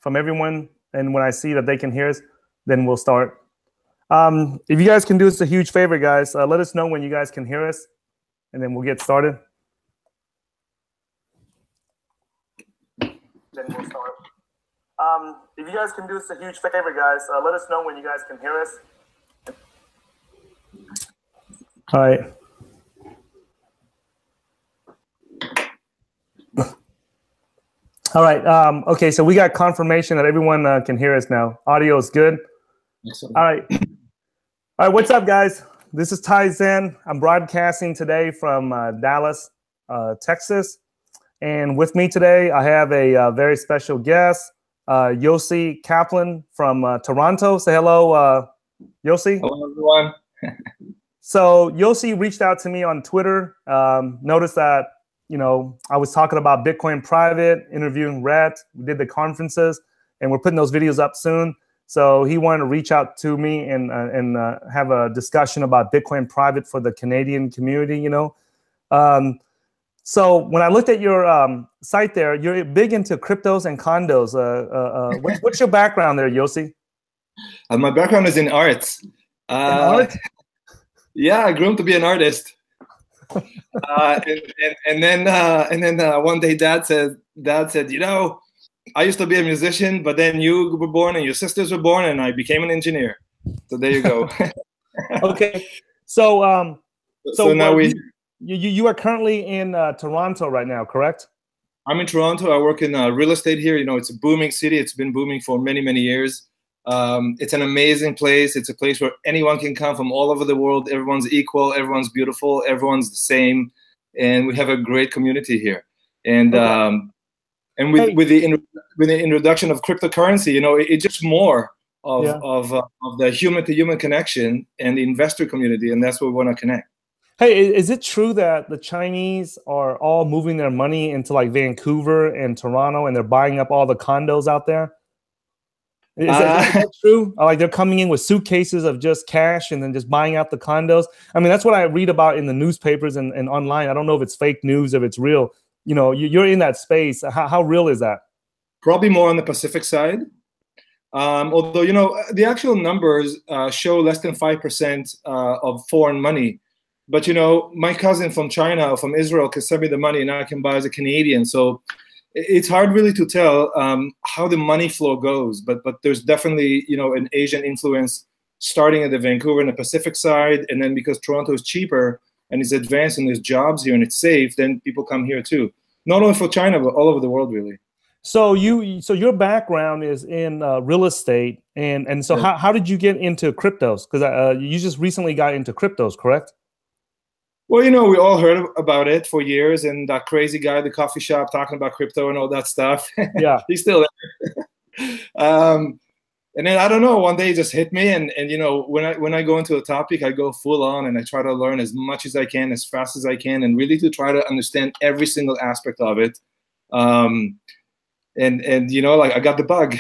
from everyone, and when I see that they can hear us, then we'll start. If you guys can do us a huge favor, guys, let us know when you guys can hear us, and then we'll get started. Then we'll start. If you guys can do us a huge favor, guys, let us know when you guys can hear us. All right. All right. Okay, so we got confirmation that everyone can hear us now. Audio is good. Excellent. All right. All right. What's up, guys? This is Ty Zen. I'm broadcasting today from Dallas, Texas. And with me today, I have a very special guest, Yossi Kaplan from Toronto. Say hello, Yossi. Hello, everyone. So Yossi reached out to me on Twitter. Noticed that, I was talking about Bitcoin Private, interviewing Rhett. We did the conferences, and we're putting those videos up soon. So he wanted to reach out to me and have a discussion about Bitcoin Private for the Canadian community, So when I looked at your site there, you're big into cryptos and condos. What's your background there, Yossi? My background is in arts. Art? Yeah, I grew up to be an artist. And then one day Dad said, I used to be a musician, but then you were born and your sisters were born, and I became an engineer. So there you go. Okay. So now you are currently in Toronto right now, correct? I'm in Toronto. I work in real estate here. It's a booming city. It's been booming for many, many years. It's an amazing place. It's a place where anyone can come from all over the world. Everyone's equal. Everyone's beautiful. Everyone's the same. And we have a great community here. And with the introduction of cryptocurrency, it's just more of the human-to-human connection and the investor community. And that's what we want to connect. Hey, is it true that the Chinese are all moving their money into like Vancouver and Toronto, and they're buying up all the condos out there? Is that true? Like they're coming in with suitcases of just cash and then just buying out the condos? I mean, that's what I read about in the newspapers and online. I don't know if it's fake news, if it's real. You're in that space. How real is that? Probably more on the Pacific side. Although, the actual numbers show less than 5% of foreign money. But, my cousin from China or from Israel can send me the money and I can buy as a Canadian. So it's hard really to tell how the money flow goes. But there's definitely, an Asian influence starting at the Vancouver and the Pacific side. And then because Toronto is cheaper and it's advanced and there's jobs here and it's safe, then people come here too. Not only for China, but all over the world, really. So your background is in real estate. And so yeah. How did you get into cryptos? Because you just recently got into cryptos, correct? Well, we all heard about it for years, and that crazy guy at the coffee shop talking about crypto and all that stuff. Yeah, he's still there. And then I don't know, one day it just hit me, and when I go into a topic, I go full on and I try to learn as much as I can, as fast as I can, and really to try to understand every single aspect of it. And I got the bug,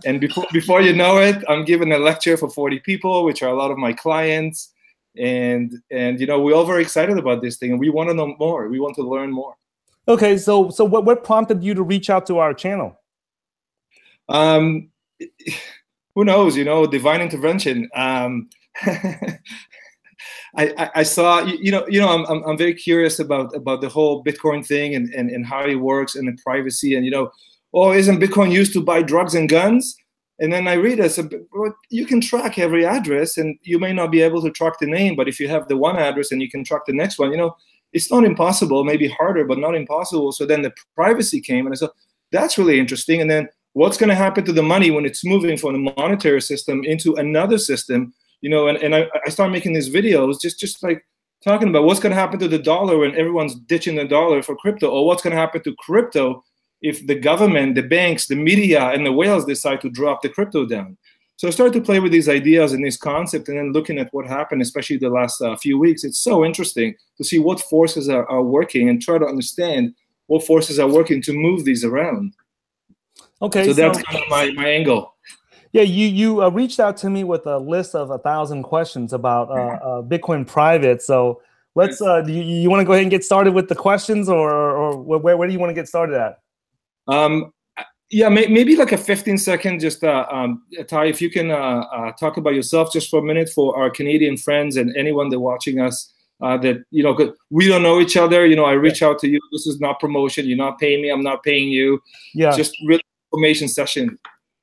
and before you know it, I'm giving a lecture for 40 people, which are a lot of my clients. And we're all very excited about this thing, and we want to know more. We want to learn more. Okay, so what prompted you to reach out to our channel? Who knows? Divine intervention. I saw. I'm very curious about the whole Bitcoin thing and how it works and the privacy and isn't Bitcoin used to buy drugs and guns? And then I read it, well, you can track every address, and you may not be able to track the name, but if you have the one address and you can track the next one, it's not impossible, maybe harder, but not impossible. So then the privacy came, and I said, that's really interesting. And then what's going to happen to the money when it's moving from the monetary system into another system? And I started making these videos just like talking about what's going to happen to the dollar when everyone's ditching the dollar for crypto, or what's going to happen to crypto if the government, the banks, the media, and the whales decide to drop the crypto down. So I started to play with these ideas and this concept, and then looking at what happened, especially the last few weeks. It's so interesting to see what forces are working and try to understand what forces are working to move these around. Okay, so that's kind of my angle. Yeah, you reached out to me with a list of 1,000 questions about Bitcoin Private. So let's. Do you want to go ahead and get started with the questions, or where do you want to get started at? Yeah, maybe like a 15-second, just Ty, if you can talk about yourself just for a minute for our Canadian friends and anyone that watching us, that, you know, 'cause we don't know each other. You know, I reach out to you. This is not promotion. You're not paying me. I'm not paying you. Yeah. Just real information session.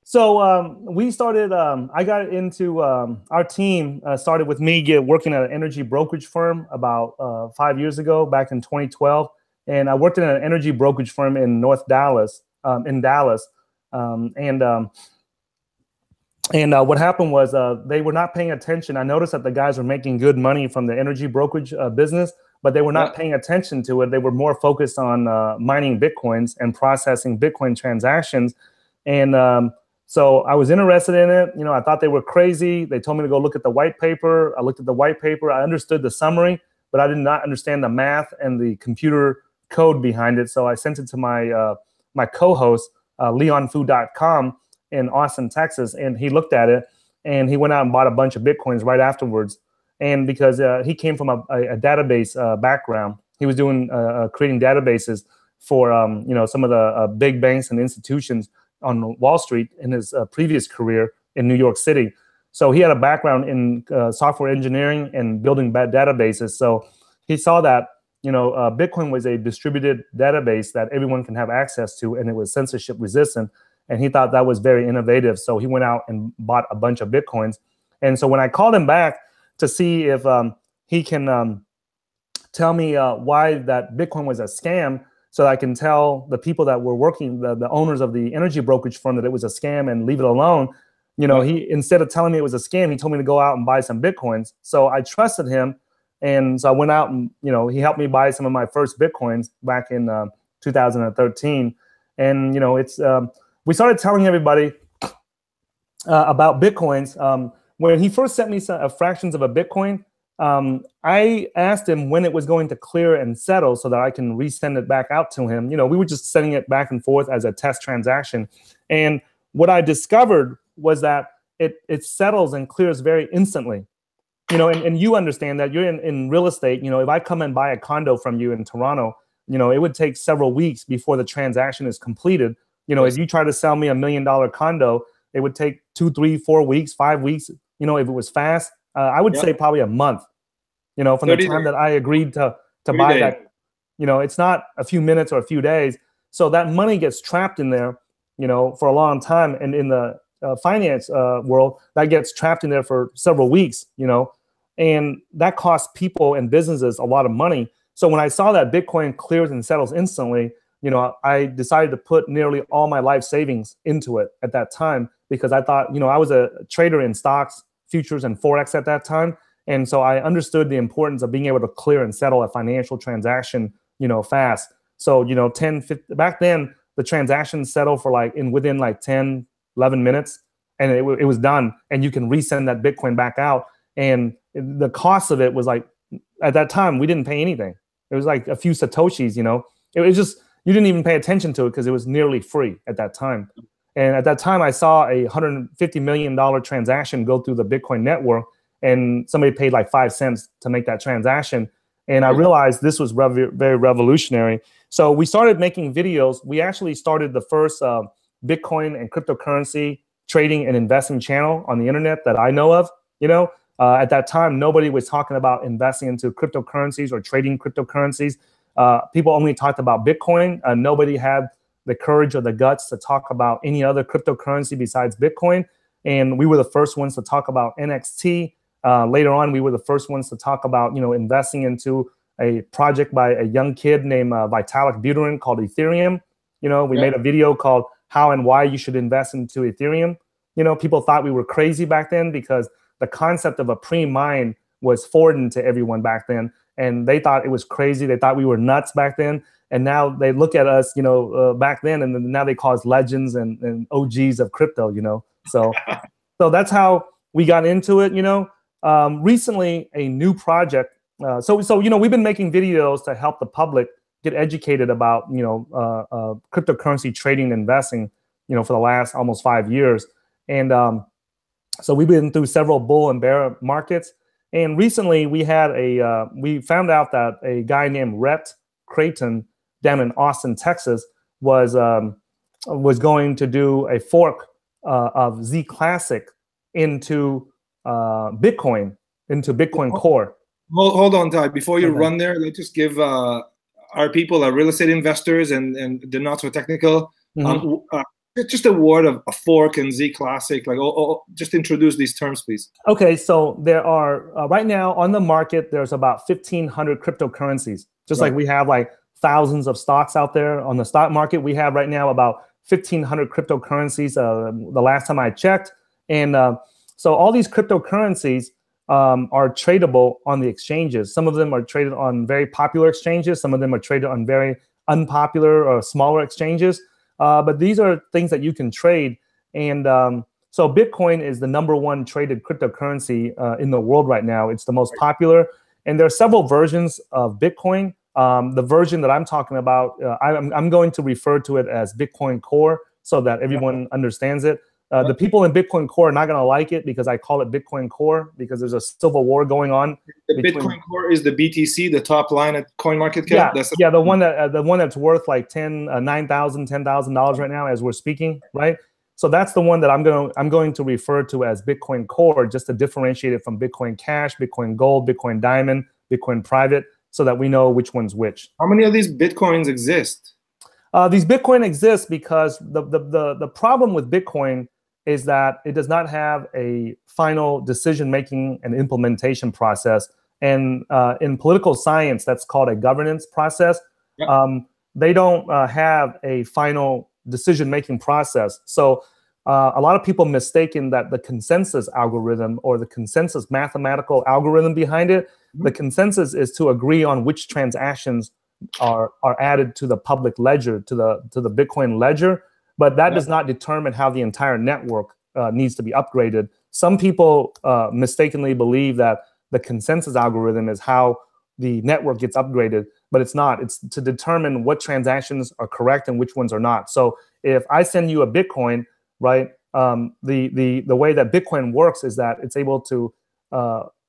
So we started, I got into, our team started with me working at an energy brokerage firm about 5 years ago, back in 2012. And I worked in an energy brokerage firm in North Dallas, in Dallas. What happened was they were not paying attention. I noticed that the guys were making good money from the energy brokerage business, but they were not paying attention to it. They were more focused on mining Bitcoins and processing Bitcoin transactions. And so I was interested in it. You know, I thought they were crazy. They told me to go look at the white paper. I looked at the white paper. I understood the summary, but I did not understand the math and the computer code behind it. So I sent it to my my co-host, leonfu.com in Austin, Texas, and he looked at it and he went out and bought a bunch of Bitcoins right afterwards. And because he came from a database background, he was doing creating databases for you know, some of the big banks and institutions on Wall Street in his previous career in New York City. So he had a background in software engineering and building bad databases. So he saw that, you know, Bitcoin was a distributed database that everyone can have access to, and it was censorship resistant. And he thought that was very innovative. So he went out and bought a bunch of Bitcoins. And so when I called him back to see if he can tell me why that Bitcoin was a scam, so I can tell the people that were working, the owners of the energy brokerage firm, that it was a scam and leave it alone. You know, he, instead of telling me it was a scam, he told me to go out and buy some Bitcoins. So I trusted him. And so I went out and, you know, he helped me buy some of my first Bitcoins back in 2013. And, you know, it's, we started telling everybody about Bitcoins. When he first sent me some fractions of a Bitcoin, I asked him when it was going to clear and settle so that I can resend it back out to him. You know, we were just sending it back and forth as a test transaction. And what I discovered was that it settles and clears very instantly. You know, and you understand that you're in real estate. You know, if I come and buy a condo from you in Toronto, you know, it would take several weeks before the transaction is completed. You know, if you try to sell me $1 million condo, it would take 2, 3, 4 weeks, 5 weeks. You know, if it was fast, I would say probably a month. You know, from the time that I agreed to buy that. You know, it's not a few minutes or a few days. So that money gets trapped in there, you know, for a long time. And in the finance world, that gets trapped in there for several weeks, you know, and that costs people and businesses a lot of money. So when I saw that Bitcoin clears and settles instantly, you know, I decided to put nearly all my life savings into it at that time, because I thought, you know, I was a trader in stocks, futures, and Forex at that time. And so I understood the importance of being able to clear and settle a financial transaction, you know, fast. So, you know, 10, 50, back then, the transactions settle for within 10, 11 minutes, and it was done. And you can resend that Bitcoin back out. And the cost of it was at that time, we didn't pay anything. It was like a few Satoshis, you know. It was just, you didn't even pay attention to it because it was nearly free at that time. And at that time, I saw a $150 million transaction go through the Bitcoin network, and somebody paid 5 cents to make that transaction. And I realized this was very revolutionary. So we started making videos. We actually started the first Bitcoin and cryptocurrency trading and investing channel on the internet that I know of. You know, at that time, nobody was talking about investing into cryptocurrencies or trading cryptocurrencies. People only talked about Bitcoin. Nobody had the courage or the guts to talk about any other cryptocurrency besides Bitcoin. And we were the first ones to talk about NXT. Later on, we were the first ones to talk about, you know, investing into a project by a young kid named Vitalik Buterin called Ethereum. You know, we made a video called How and Why You Should Invest into Ethereum. You know, people thought we were crazy back then because the concept of a pre-mine was foreign to everyone back then. And they thought it was crazy. They thought we were nuts back then. And now they look at us, you know, back then, and now they call us legends and OGs of crypto, you know. So that's how we got into it, you know. Recently, a new project. So you know, we've been making videos to help the public get educated about, you know, cryptocurrency trading and investing, you know, for the last almost 5 years. And so we've been through several bull and bear markets. And recently, we found out that a guy named Rhett Creighton down in Austin, Texas, was was going to do a fork of ZClassic into Bitcoin, into Bitcoin Core. Hold on, Ty. Before you run there, let's just give our people, our real estate investors and the not so technical, just a word of a fork and ZClassic. Like, just introduce these terms, please. Okay, so there are right now on the market, there's about 1,500 cryptocurrencies. Just like we have like thousands of stocks out there on the stock market, we have right now about 1,500 cryptocurrencies. The last time I checked, and so all these cryptocurrencies are tradable on the exchanges. Some of them are traded on very popular exchanges. Some of them are traded on very unpopular or smaller exchanges. But these are things that you can trade. And so Bitcoin is the #1 traded cryptocurrency in the world right now. It's the most popular. And there are several versions of Bitcoin. The version that I'm talking about, I'm going to refer to it as Bitcoin Core so that everyone understands it. The people in Bitcoin Core are not going to like it because I call it Bitcoin Core because there's a civil war going on. The Bitcoin Core is the BTC, the top line at CoinMarketCap. Yeah, the one that's worth like $9,000, $10,000 right now as we're speaking, right? So that's the one that I'm going to refer to as Bitcoin Core, just to differentiate it from Bitcoin Cash, Bitcoin Gold, Bitcoin Diamond, Bitcoin Private, so that we know which one's which. How many of these Bitcoins exist? These Bitcoin exist because the problem with Bitcoin is that it does not have a final decision-making and implementation process. And in political science, that's called a governance process. They don't have a final decision-making process. So a lot of people mistaken that the consensus algorithm or the consensus mathematical algorithm behind it, the consensus is to agree on which transactions are added to the public ledger, to the Bitcoin ledger. But that does not determine how the entire network needs to be upgraded. Some people mistakenly believe that the consensus algorithm is how the network gets upgraded, but it's not. It's to determine what transactions are correct and which ones are not. So if I send you a Bitcoin, right, the way that Bitcoin works is that it's able to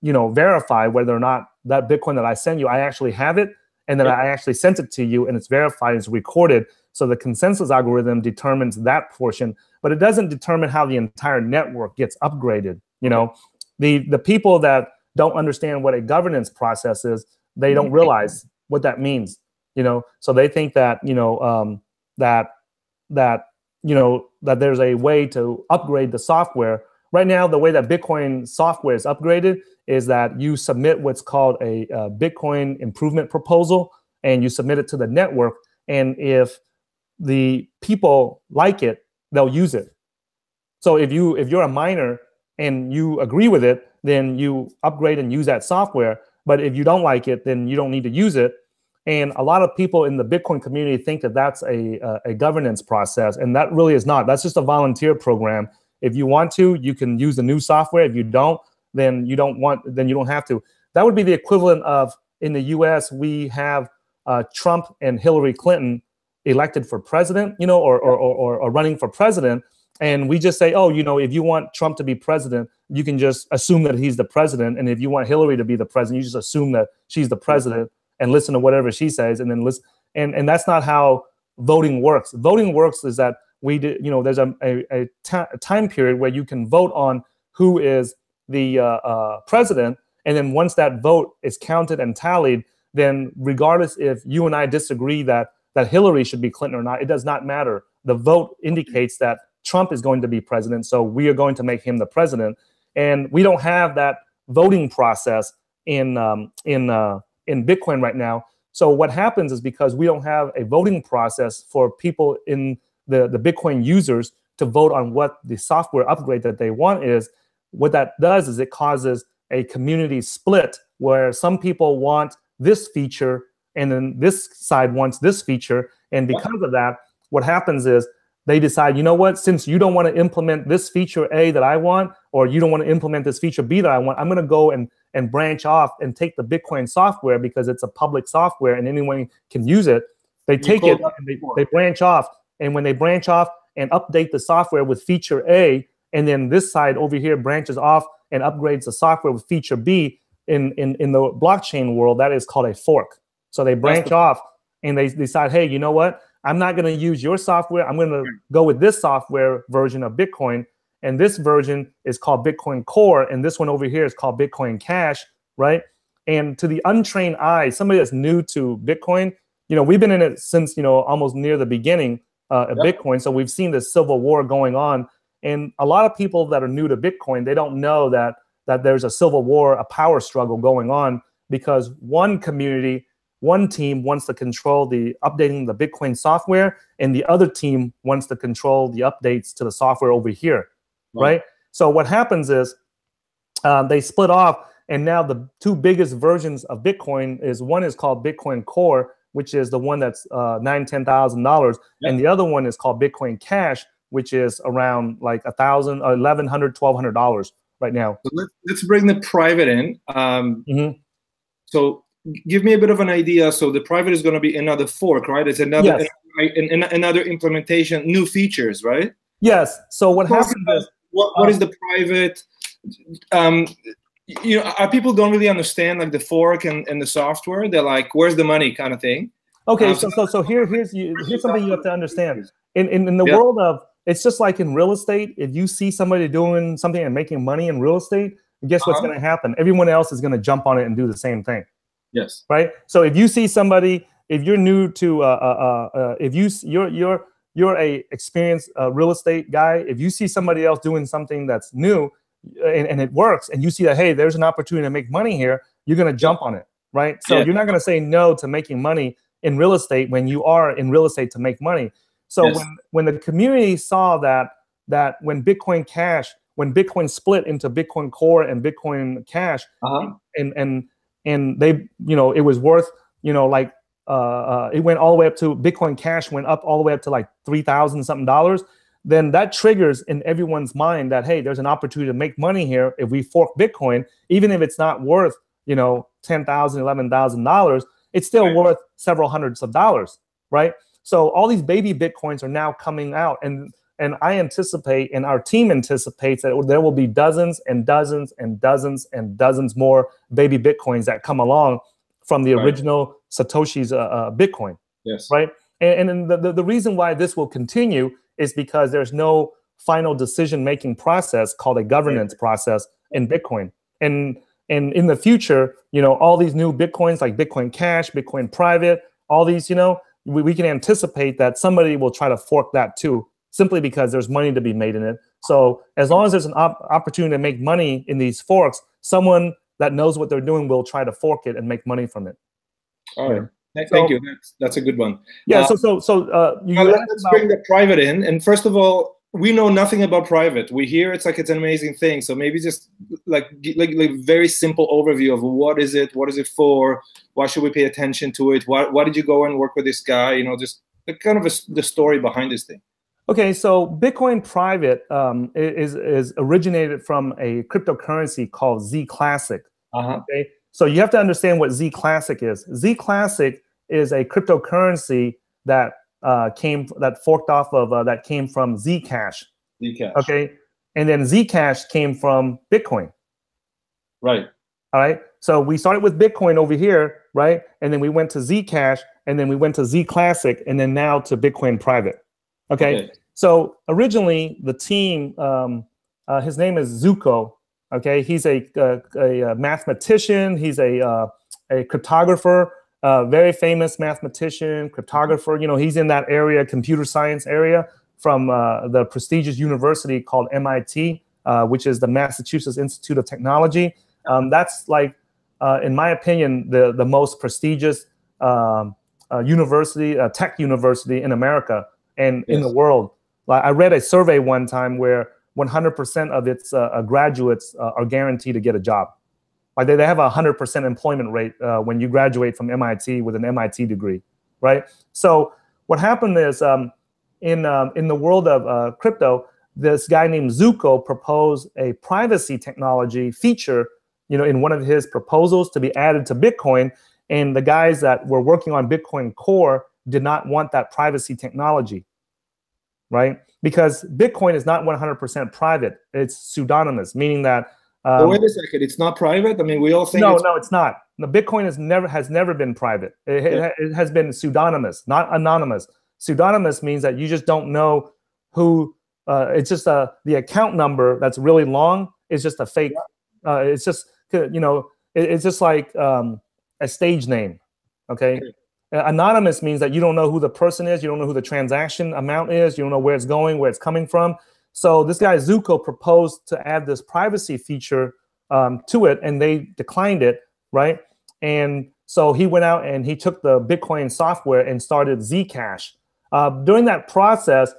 verify whether or not that Bitcoin that I send you, I actually have it, and then I actually sent it to you, and it's verified, it's recorded. So the consensus algorithm determines that portion, but it doesn't determine how the entire network gets upgraded. The people that don't understand what a governance process is, they don't realize what that means. So they think that that there's a way to upgrade the software. Right now, the way that Bitcoin software is upgraded is that you submit what's called a Bitcoin improvement proposal, and you submit it to the network. And if the people like it, they'll use it. So if you're a miner and you agree with it, then you upgrade and use that software. But if you don't like it, then you don't need to use it. And a lot of people in the Bitcoin community think that that's a governance process, and that really is not. That's just a volunteer program. If you want to, you can use the new software. If you don't, then you don't have to. That would be the equivalent of, in the U.S., we have Trump and Hillary Clinton elected for president, or running for president, and we just say, if you want Trump to be president, you can just assume that he's the president, and if you want Hillary to be the president, you just assume that she's the president and listen to whatever she says, and then listen. And that's not how voting works. Voting works is that there's a time period where you can vote on who is the president, and then once that vote is counted and tallied, then regardless if you and I disagree that Hillary should be Clinton or not, it does not matter. The vote indicates that Trump is going to be president, so we are going to make him the president. And we don't have that voting process in Bitcoin right now. So what happens is, because we don't have a voting process for people in the Bitcoin users to vote on what the software upgrade that they want is, what that does is it causes a community split where some people want this feature and then this side wants this feature. And because of that, what happens is they decide, since you don't want to implement this feature A that I want, or you don't want to implement this feature B that I want, I'm going to go and branch off and take the Bitcoin software because it's a public software and anyone can use it. They take it and they branch off. And when they branch off and update the software with feature A, and then this side over here branches off and upgrades the software with feature B, in the blockchain world, that is called a fork. So they branch off and they decide, hey, you know what? I'm not going to use your software. I'm going to go with this software version of Bitcoin. And this version is called Bitcoin Core. And this one over here is called Bitcoin Cash, right? And to the untrained eye, somebody that's new to Bitcoin, we've been in it since, almost near the beginning of Bitcoin. So we've seen this civil war going on. And a lot of people that are new to Bitcoin, they don't know that there's a civil war, a power struggle going on, because one community, one team wants to control the updating the Bitcoin software, and the other team wants to control the updates to the software over here, right? So what happens is they split off, and now the two biggest versions of Bitcoin is one is called Bitcoin Core, which is the one that's $9,000-$10,000, and the other one is called Bitcoin Cash, which is around like $1,000, $1,100, $1,200 right now. So let's bring the private in. So give me a bit of an idea. So the private is going to be another fork, right? It's another another implementation, new features, right? Yes. So what happens is what is the private? People don't really understand like the fork and the software. They're like, "Where's the money?" kind of thing. Okay. So here's something you have to understand. In the world of, it's just like in real estate. If you see somebody doing something and making money in real estate, guess what's going to happen? Everyone else is going to jump on it and do the same thing. Yes. Right. So if you see somebody, if you're new to, if you're a experienced real estate guy, if you see somebody else doing something that's new and it works, and you see that, hey, there's an opportunity to make money here, you're going to jump on it. Right. So you're not going to say no to making money in real estate when you are in real estate to make money. So when the community saw that when Bitcoin Cash, when Bitcoin split into Bitcoin Core and Bitcoin Cash, and they, it was worth, it went all the way up to Bitcoin Cash went up all the way up to like $3,000 something, then that triggers in everyone's mind that, hey, there's an opportunity to make money here if we fork Bitcoin, even if it's not worth, $10,000, $11,000, it's still worth several hundreds of dollars, right? So all these baby Bitcoins are now coming out, and I anticipate, and our team anticipates, that there will be dozens and dozens and dozens and dozens more baby Bitcoins that come along from the original Satoshi's Bitcoin. Yes. Right. And the reason why this will continue is because there's no final decision-making process called a governance process in Bitcoin. And in the future, all these new Bitcoins like Bitcoin Cash, Bitcoin Private, all these, we can anticipate that somebody will try to fork that too, simply because there's money to be made in it. So as long as there's an opportunity to make money in these forks, someone that knows what they're doing will try to fork it and make money from it. All right. Thank you. That's a good one. Yeah. Let's bring the private in. And first of all, we know nothing about private. We hear it's like it's an amazing thing. So maybe just like very simple overview of what is it for, why should we pay attention to it, why did you go and work with this guy? Just kind of the story behind this thing. Okay, so Bitcoin Private is originated from a cryptocurrency called ZClassic. Okay, so you have to understand what ZClassic is. ZClassic is a cryptocurrency that forked off of that came from Zcash. Zcash. Okay, and then Zcash came from Bitcoin. Right. All right. So we started with Bitcoin over here, right, and then we went to Zcash, and then we went to ZClassic, and then now to Bitcoin Private. Okay. So originally the team, his name is Zuko. Okay, he's a mathematician. He's a cryptographer, very famous mathematician, cryptographer. He's in that area, computer science area, from the prestigious university called MIT, which is the Massachusetts Institute of Technology. That's like, in my opinion, the most prestigious university, tech university in America and in the world. I read a survey one time where 100% of its graduates are guaranteed to get a job. Like they have a 100% employment rate when you graduate from MIT with an MIT degree, right? So what happened is in the world of crypto, this guy named Zuko proposed a privacy technology feature, in one of his proposals to be added to Bitcoin. And the guys that were working on Bitcoin Core did not want that privacy technology, right? Because Bitcoin is not 100% private. It's pseudonymous, meaning that. Wait a second, it's not private? I mean, we all think. No, it's not. The Bitcoin has never been private. It has been pseudonymous, not anonymous. Pseudonymous means that you just don't know who. It's just the account number that's really long is just a fake. It's just it's just like a stage name. Okay. Anonymous means that you don't know who the person is, you don't know who the transaction amount is, you don't know where it's going, where it's coming from. So this guy Zuko proposed to add this privacy feature to it, and they declined it, right? And so he went out and he took the Bitcoin software and started Zcash. During that process,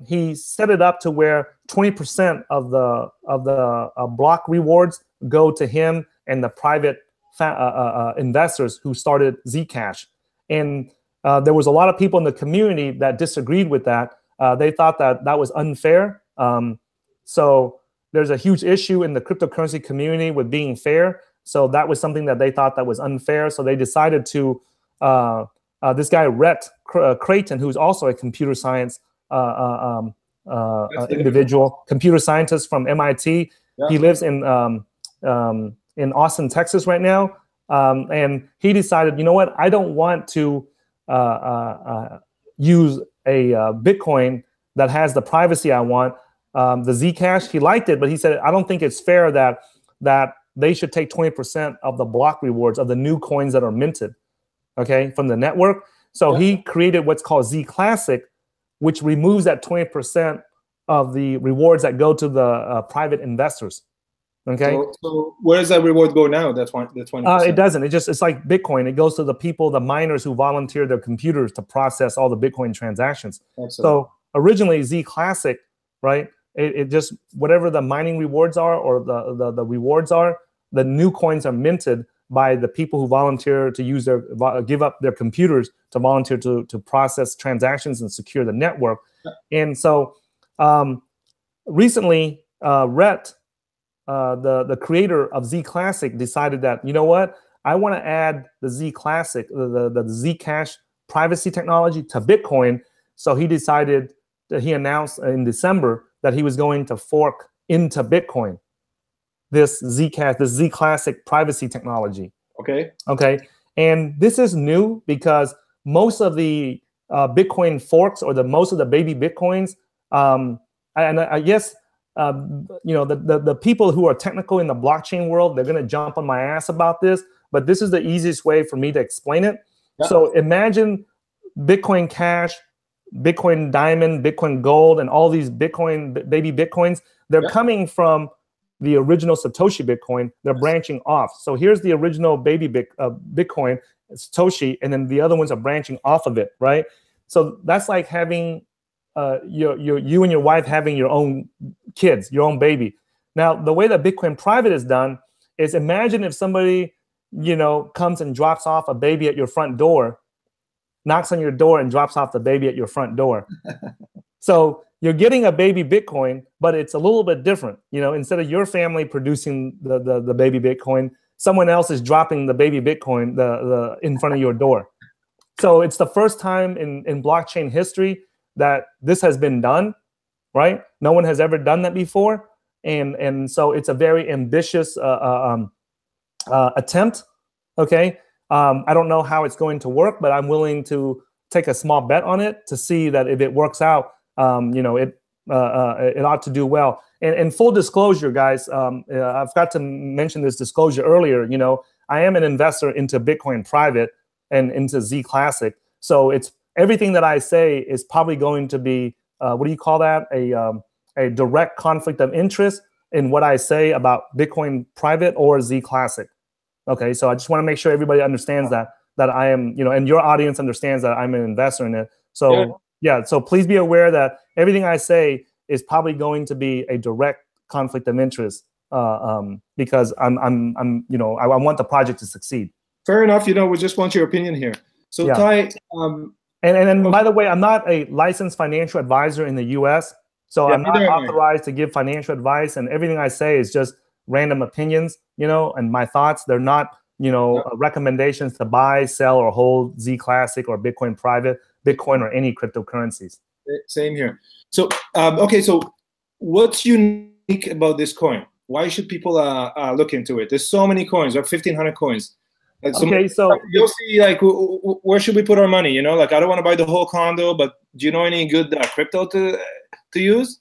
he set it up to where 20% of the block rewards go to him and the private investors who started Zcash. And there was a lot of people in the community that disagreed with that. They thought that that was unfair. So there's a huge issue in the cryptocurrency community with being fair. So that was something that they thought that was unfair. So they decided to, this guy, Rhett Creighton, who's also a computer science individual, computer scientist from MIT. Yeah. He lives in Austin, Texas right now. And he decided, you know what, I don't want to use a Bitcoin that has the privacy I want. The Zcash, he liked it, but he said, I don't think it's fair that they should take 20% of the block rewards of the new coins that are minted, okay, from the network. So he created what's called ZClassic, which removes that 20% of the rewards that go to the private investors. Okay. So where does that reward go now? That's 20%. It doesn't. It's like Bitcoin. It goes to the people, the miners who volunteer their computers to process all the Bitcoin transactions. Excellent. So originally ZClassic, right? It just whatever the mining rewards are or the rewards are, the new coins are minted by the people who volunteer to use their give up their computers to volunteer to process transactions and secure the network. And so recently, Rhett, the creator of ZClassic, decided that, you know what, I want to add the ZClassic, the Zcash privacy technology to Bitcoin. So he decided that he announced in December that he was going to fork into Bitcoin this Zcash, this ZClassic privacy technology. Okay. Okay. And this is new because most of the Bitcoin forks or most of the baby Bitcoins, and I guess the people who are technical in the blockchain world, they're going to jump on my ass about this, but this is the easiest way for me to explain it. Yeah. So imagine Bitcoin Cash, Bitcoin Diamond, Bitcoin Gold, and all these Bitcoin baby Bitcoins. They're coming from the original Satoshi Bitcoin. They're branching off. So here's the original baby Bitcoin, Satoshi, and then the other ones are branching off of it, right? So that's like having you and your wife having your own kids, your own baby. Now, the way that Bitcoin Private is done is, imagine if somebody, comes and drops off a baby at your front door, knocks on your door and drops off the baby at your front door. So you're getting a baby Bitcoin, but it's a little bit different. Instead of your family producing the baby Bitcoin, someone else is dropping the baby Bitcoin in front of your door. So it's the first time in blockchain history that this has been done, right? No one has ever done that before. And so it's a very ambitious attempt, okay? I don't know how it's going to work, but I'm willing to take a small bet on it to see that if it works out, it ought to do well. And full disclosure, guys, I've got to mention this disclosure earlier. I am an investor into Bitcoin Private and into ZClassic. So it's everything that I say is probably going to be, what do you call that? A direct conflict of interest in what I say about Bitcoin Private or ZClassic. Okay, so I just want to make sure everybody understands that I am, and your audience understands that I'm an investor in it. So yeah, so please be aware that everything I say is probably going to be a direct conflict of interest because I want the project to succeed. Fair enough. We just want your opinion here. So yeah. Ty, and by the way, I'm not a licensed financial advisor in the U.S., so I'm not authorized to give financial advice, and everything I say is just random opinions, and my thoughts. They're not, recommendations to buy, sell, or hold ZClassic or Bitcoin Private, Bitcoin, or any cryptocurrencies. Same here. So, okay, so what's unique about this coin? Why should people look into it? There's so many coins, 1,500 coins. Like, Okay, so Yossi, like, where should we put our money? You know, like, I don't want to buy the whole condo, but do you know any good crypto to use?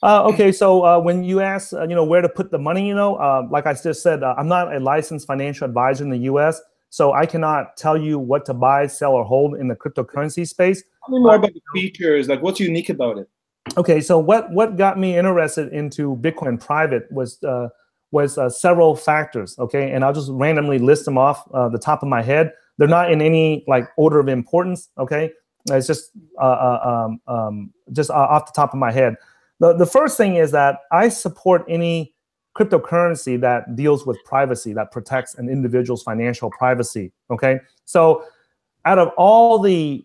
Okay, so when you ask, where to put the money, like I just said, I'm not a licensed financial advisor in the U.S., so I cannot tell you what to buy, sell, or hold in the cryptocurrency space. Tell me more about the features, like what's unique about it. Okay, so what got me interested into Bitcoin Private was several factors. Okay, and I'll just randomly list them off the top of my head. They're not in any like order of importance. Okay, it's just off the top of my head. The first thing is that I support any cryptocurrency that deals with privacy, that protects an individual's financial privacy. Okay, so out of all the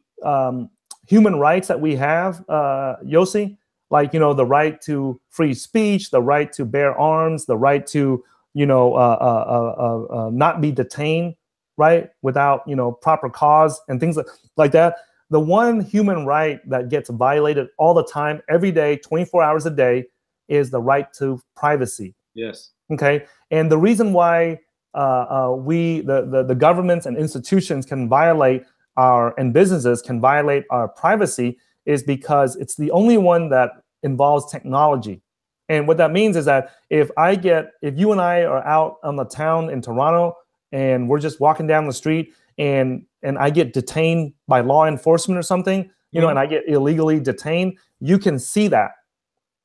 human rights that we have, Yossi, like, the right to free speech, the right to bear arms, the right to, not be detained, right, without, proper cause and things like that. The one human right that gets violated all the time, every day, 24 hours a day, is the right to privacy. Yes. Okay. And the reason why the governments and institutions can violate and businesses can violate our privacy is because it's the only one that involves technology. And what that means is that if you and I are out on the town in Toronto and we're just walking down the street and I get detained by law enforcement or something, and I get illegally detained, you can see that.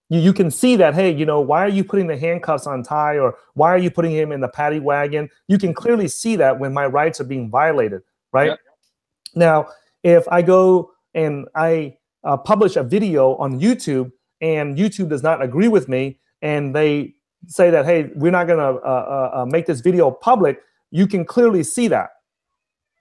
You can see that, hey, why are you putting the handcuffs on Ty, or why are you putting him in the paddy wagon? You can clearly see that when my rights are being violated, right? Yep. Now, if I go and I publish a video on YouTube and YouTube does not agree with me and they say that, hey, we're not going to make this video public, you can clearly see that.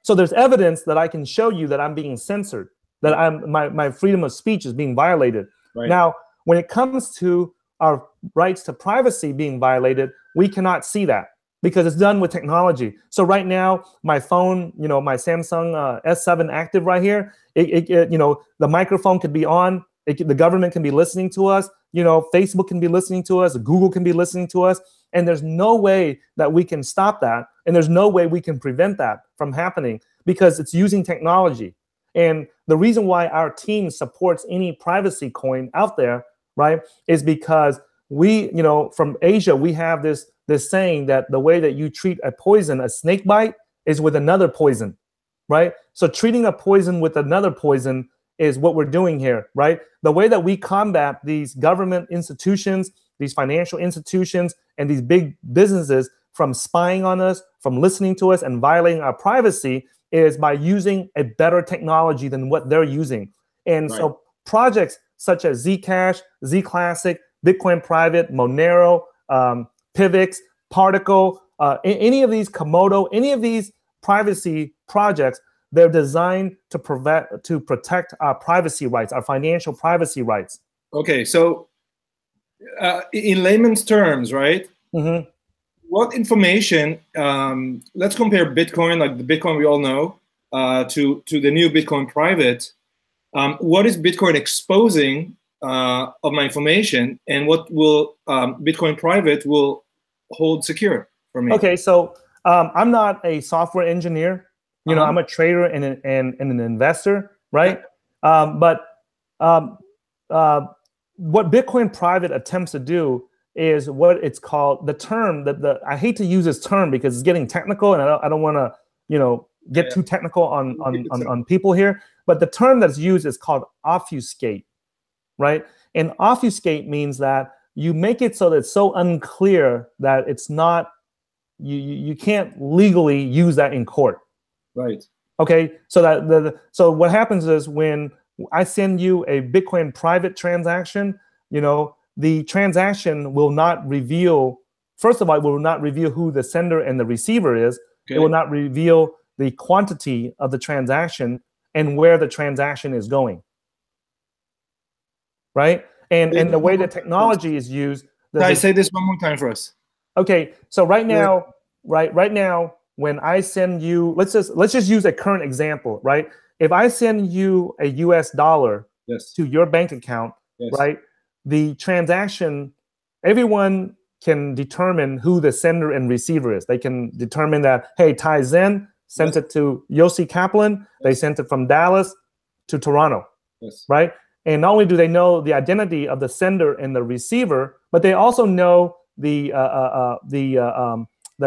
So there's evidence that I can show you that I'm being censored, that my freedom of speech is being violated. Right. Now, when it comes to our rights to privacy being violated, we cannot see that because it's done with technology. So right now, my phone, my Samsung S7 Active right here, the microphone could be on. The government can be listening to us. Facebook can be listening to us. Google can be listening to us. And there's no way that we can stop that. And there's no way we can prevent that from happening because it's using technology. And the reason why our team supports any privacy coin out there, right, is because we, from Asia, we have this saying that the way that you treat a snake bite, is with another poison, right? So treating a poison with another poison is what we're doing here, right? The way that we combat these government institutions, these financial institutions, and these big businesses from spying on us, from listening to us and violating our privacy is by using a better technology than what they're using. And right. So projects such as Zcash, ZClassic, Bitcoin Private, Monero, Pivx, Particle, any of these, Komodo, any of these privacy projects, they're designed to protect our privacy rights, our financial privacy rights. Okay, so in layman's terms, right? Mm-hmm. What information? Let's compare Bitcoin, like the Bitcoin we all know, to the new Bitcoin Private. What is Bitcoin exposing of my information, and what will Bitcoin Private will hold secure for me? Okay, so I'm not a software engineer. I'm a trader and an investor, right? But what Bitcoin Private attempts to do is what it's called, the term that I hate to use this term because it's getting technical, and I don't want to get too technical on people here. But the term that's used is called obfuscate, right? And obfuscate means that you make it so that it's so unclear that it's not, you can't legally use that in court. Right. Okay. So so what happens is when I send you a Bitcoin Private transaction, the transaction will not reveal. First of all, it will not reveal who the sender and the receiver is. Okay. It will not reveal the quantity of the transaction and where the transaction is going. Right. And the way the technology is used. Say this one more time for us. Okay. So right now, when I send you, let's just use a current example, right? If I send you a US dollar to your bank account, right? The transaction, everyone can determine who the sender and receiver is. They can determine that, hey, Tai Zen sent it to Yossi Kaplan. They sent it from Dallas to Toronto, right? And not only do they know the identity of the sender and the receiver, but they also know the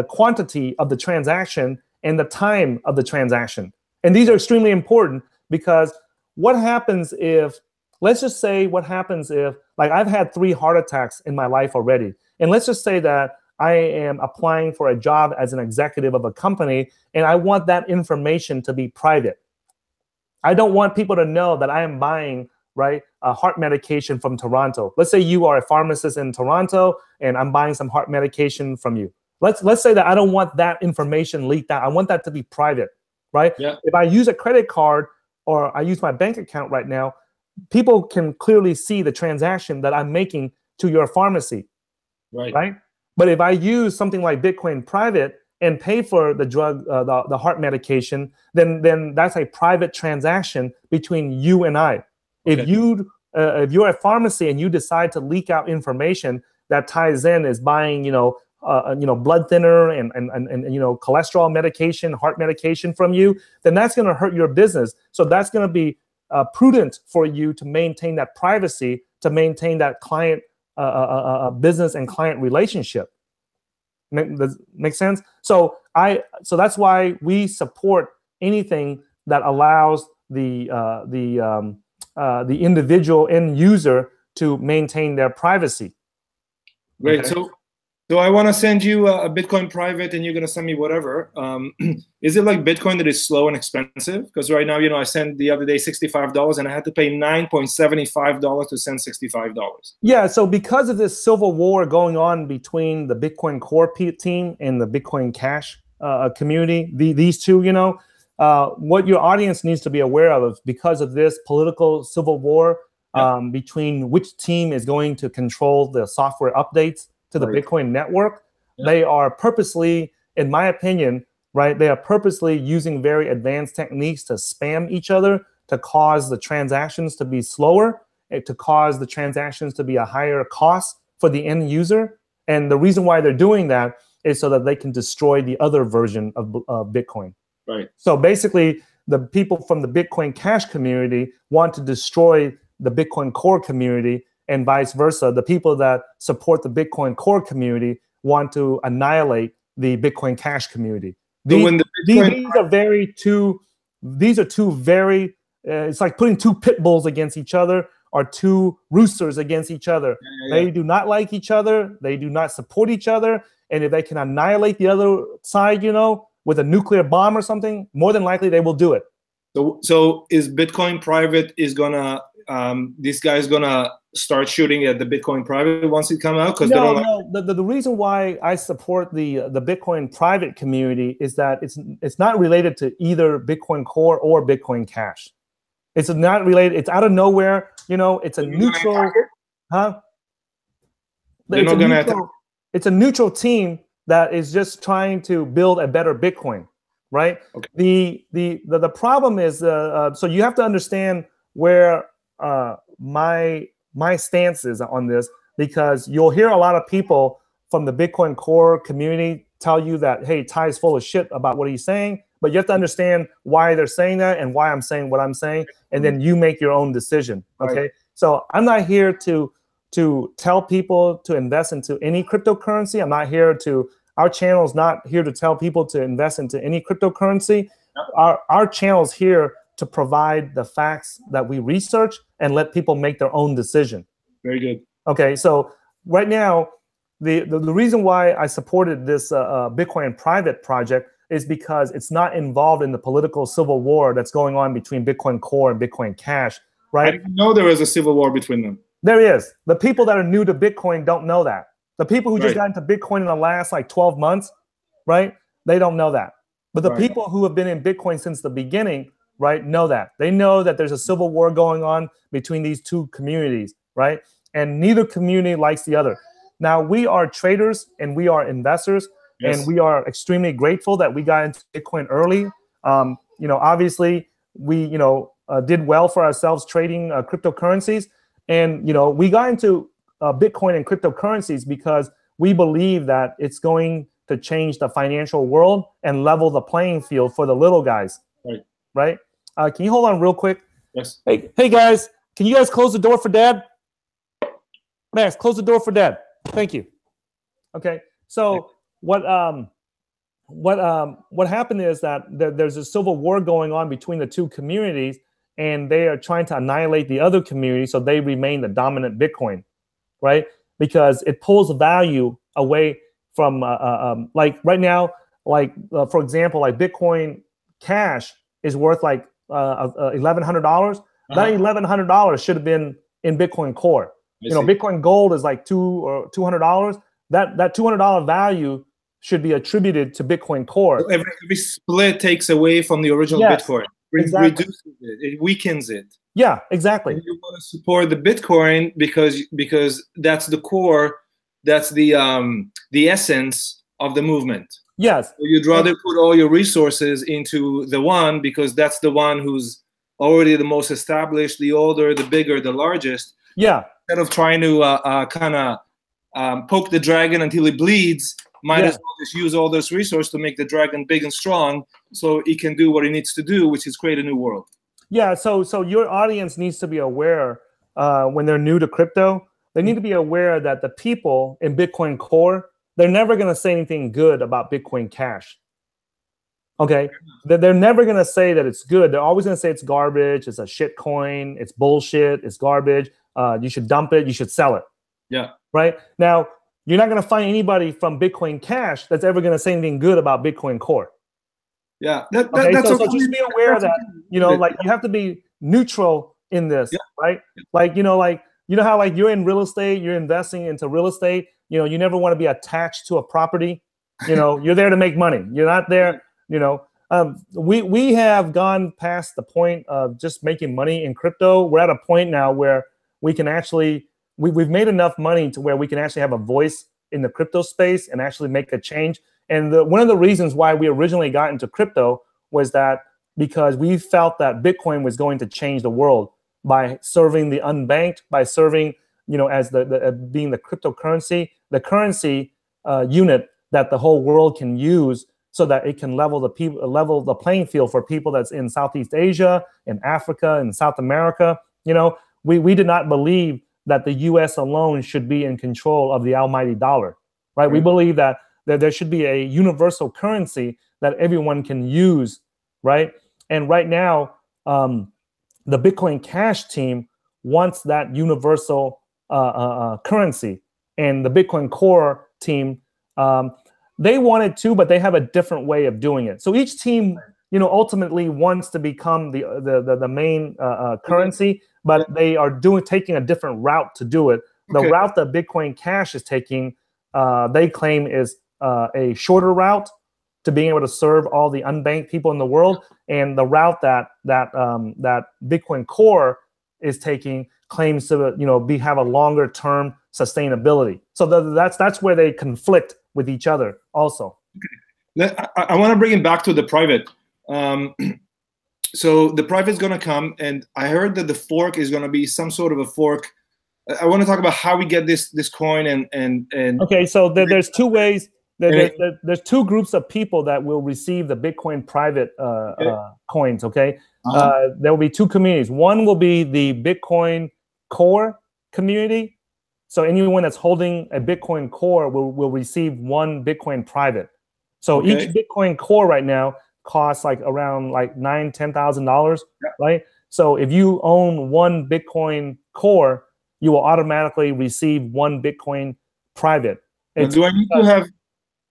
quantity of the transaction and the time of the transaction. And these are extremely important because what happens if, let's just say what happens if, like I've had 3 heart attacks in my life already. And let's just say that I am applying for a job as an executive of a company and I want that information to be private. I don't want people to know that I am buying, right, a heart medication from Toronto. Let's say you are a pharmacist in Toronto and I'm buying some heart medication from you. Let's say that I don't want that information leaked out. I want that to be private, right? Yeah. If I use a credit card or I use my bank account right now, people can clearly see the transaction that I'm making to your pharmacy, right? But if I use something like Bitcoin Private and pay for the drug, the heart medication, then that's a private transaction between you and I. Okay. If you're a pharmacy and you decide to leak out information that Tai Zen is buying, blood thinner and cholesterol medication, heart medication from you, then that's going to hurt your business. So that's going to be prudent for you to maintain that privacy, to maintain that client business and client relationship. Make sense? So that's why we support anything that allows the individual end user to maintain their privacy. Great. Okay. So I want to send you a Bitcoin private, and you're going to send me whatever. Is it like Bitcoin that is slow and expensive? Because right now, I sent the other day $65, and I had to pay $9.75 to send $65. Yeah. So because of this civil war going on between the Bitcoin Core team and the Bitcoin Cash community, these two, what your audience needs to be aware of is because of this political civil war between which team is going to control the software updates to the Bitcoin network, they are purposely, in my opinion, right, they are purposely using very advanced techniques to spam each other, to cause the transactions to be slower, to cause the transactions to be a higher cost for the end user. And the reason why they're doing that is so that they can destroy the other version of Bitcoin. Right. So basically, the people from the Bitcoin Cash community want to destroy the Bitcoin Core community, and vice versa. The people that support the Bitcoin Core community want to annihilate the Bitcoin Cash community. These are two very, it's like putting 2 pit bulls against each other or 2 roosters against each other. They do not like each other. They do not support each other. And if they can annihilate the other side, with a nuclear bomb or something, more than likely they will do it. So is Bitcoin Private this guy's gonna start shooting at the Bitcoin Private once it comes out? Because the reason why I support the Bitcoin Private community is that it's not related to either Bitcoin Core or Bitcoin Cash. It's not related. It's out of nowhere. It's a neutral, It's a neutral team that is just trying to build a better Bitcoin, right? Okay. The problem is so you have to understand where my stance is on this, because you'll hear a lot of people from the Bitcoin Core community tell you that, hey, Ty's full of shit about what he's saying, but you have to understand why they're saying that and why I'm saying what I'm saying, and then you make your own decision, okay? Right. So I'm not here to tell people to invest into any cryptocurrency. Our channel is not here to tell people to invest into any cryptocurrency. Our channel is here to provide the facts that we research and let people make their own decision. Very good. Okay, so right now, the reason why I supported this Bitcoin Private project is because it's not involved in the political civil war that's going on between Bitcoin Core and Bitcoin Cash, right? I didn't know there was a civil war between them. There is. The people that are new to Bitcoin don't know that. The people who just got into Bitcoin in the last 12 months, right? They don't know that. But the people who have been in Bitcoin since the beginning, right, know that. They know that there's a civil war going on between these 2 communities, right? And neither community likes the other. Now, we are traders and we are investors, and we are extremely grateful that we got into Bitcoin early. Obviously, we, did well for ourselves trading cryptocurrencies. And, we got into Bitcoin and cryptocurrencies because we believe that it's going to change the financial world and level the playing field for the little guys. Right? Can you hold on real quick? Yes. Hey guys, can you guys close the door for Dad? Max, close the door for Dad. Thank you. Okay. So what happened is that there's a civil war going on between the two communities, and they are trying to annihilate the other community so they remain the dominant Bitcoin, right? Because it pulls value away from like right now, like for example, like Bitcoin Cash is worth like $1,100. That $1,100 should have been in Bitcoin Core. Bitcoin Gold is like $200. That $200 value should be attributed to Bitcoin Core. So every split takes away from the original Bitcoin. Exactly. Reduces it. It weakens it. Yeah, exactly. And you want to support the Bitcoin because that's the core, that's the essence of the movement. Yes. So you'd rather put all your resources into the one because that's the one who's already the most established, the older, the bigger, the largest. Yeah. Instead of trying to kind of poke the dragon until it bleeds, might as well just use all those resources to make the dragon big and strong so it can do what it needs to do, which is create a new world. Yeah, so your audience needs to be aware when they're new to crypto. They need to be aware that the people in Bitcoin Core, they're never going to say anything good about Bitcoin Cash. Okay? They're never going to say that it's good. They're always going to say it's garbage, it's a shit coin, it's bullshit, it's garbage. You should dump it, you should sell it. Yeah. Right? Now, you're not going to find anybody from Bitcoin Cash that's ever going to say anything good about Bitcoin Core. Yeah. So just be aware that, like you have to be neutral in this, right? Like, how like you're in real estate, you're investing into real estate, you never want to be attached to a property. You're there to make money. You're not there, we have gone past the point of just making money in crypto. We're at a point now where we can actually, we've made enough money to where we can actually have a voice in the crypto space and actually make a change. And one of the reasons why we originally got into crypto was that because we felt that Bitcoin was going to change the world by serving the unbanked, by serving, as being the cryptocurrency, the currency unit that the whole world can use so that it can level the playing field for people that's in Southeast Asia, in Africa, in South America. We did not believe that the U.S. alone should be in control of the almighty dollar, right? We believe that there should be a universal currency that everyone can use, right? And right now, the Bitcoin Cash team wants that universal currency, and the Bitcoin Core team, they want it too, but they have a different way of doing it. So each team, ultimately wants to become the main currency, but they are taking a different route to do it. The route that Bitcoin Cash is taking, they claim is a shorter route to being able to serve all the unbanked people in the world, and the route that Bitcoin Core is taking claims to have a longer term sustainability. So that's where they conflict with each other also. I want to bring it back to the private. So the private is going to come, and I heard that the fork is going to be some sort of a fork. I want to talk about how we get this coin and okay. So there's two ways. There's two groups of people that will receive the Bitcoin private coins. Okay, there will be two communities. One will be the Bitcoin Core community. So anyone that's holding a Bitcoin Core will receive one Bitcoin private. So each Bitcoin Core right now costs around $9,000-$10,000, right? So if you own one Bitcoin Core, you will automatically receive one Bitcoin private. Do I need to have?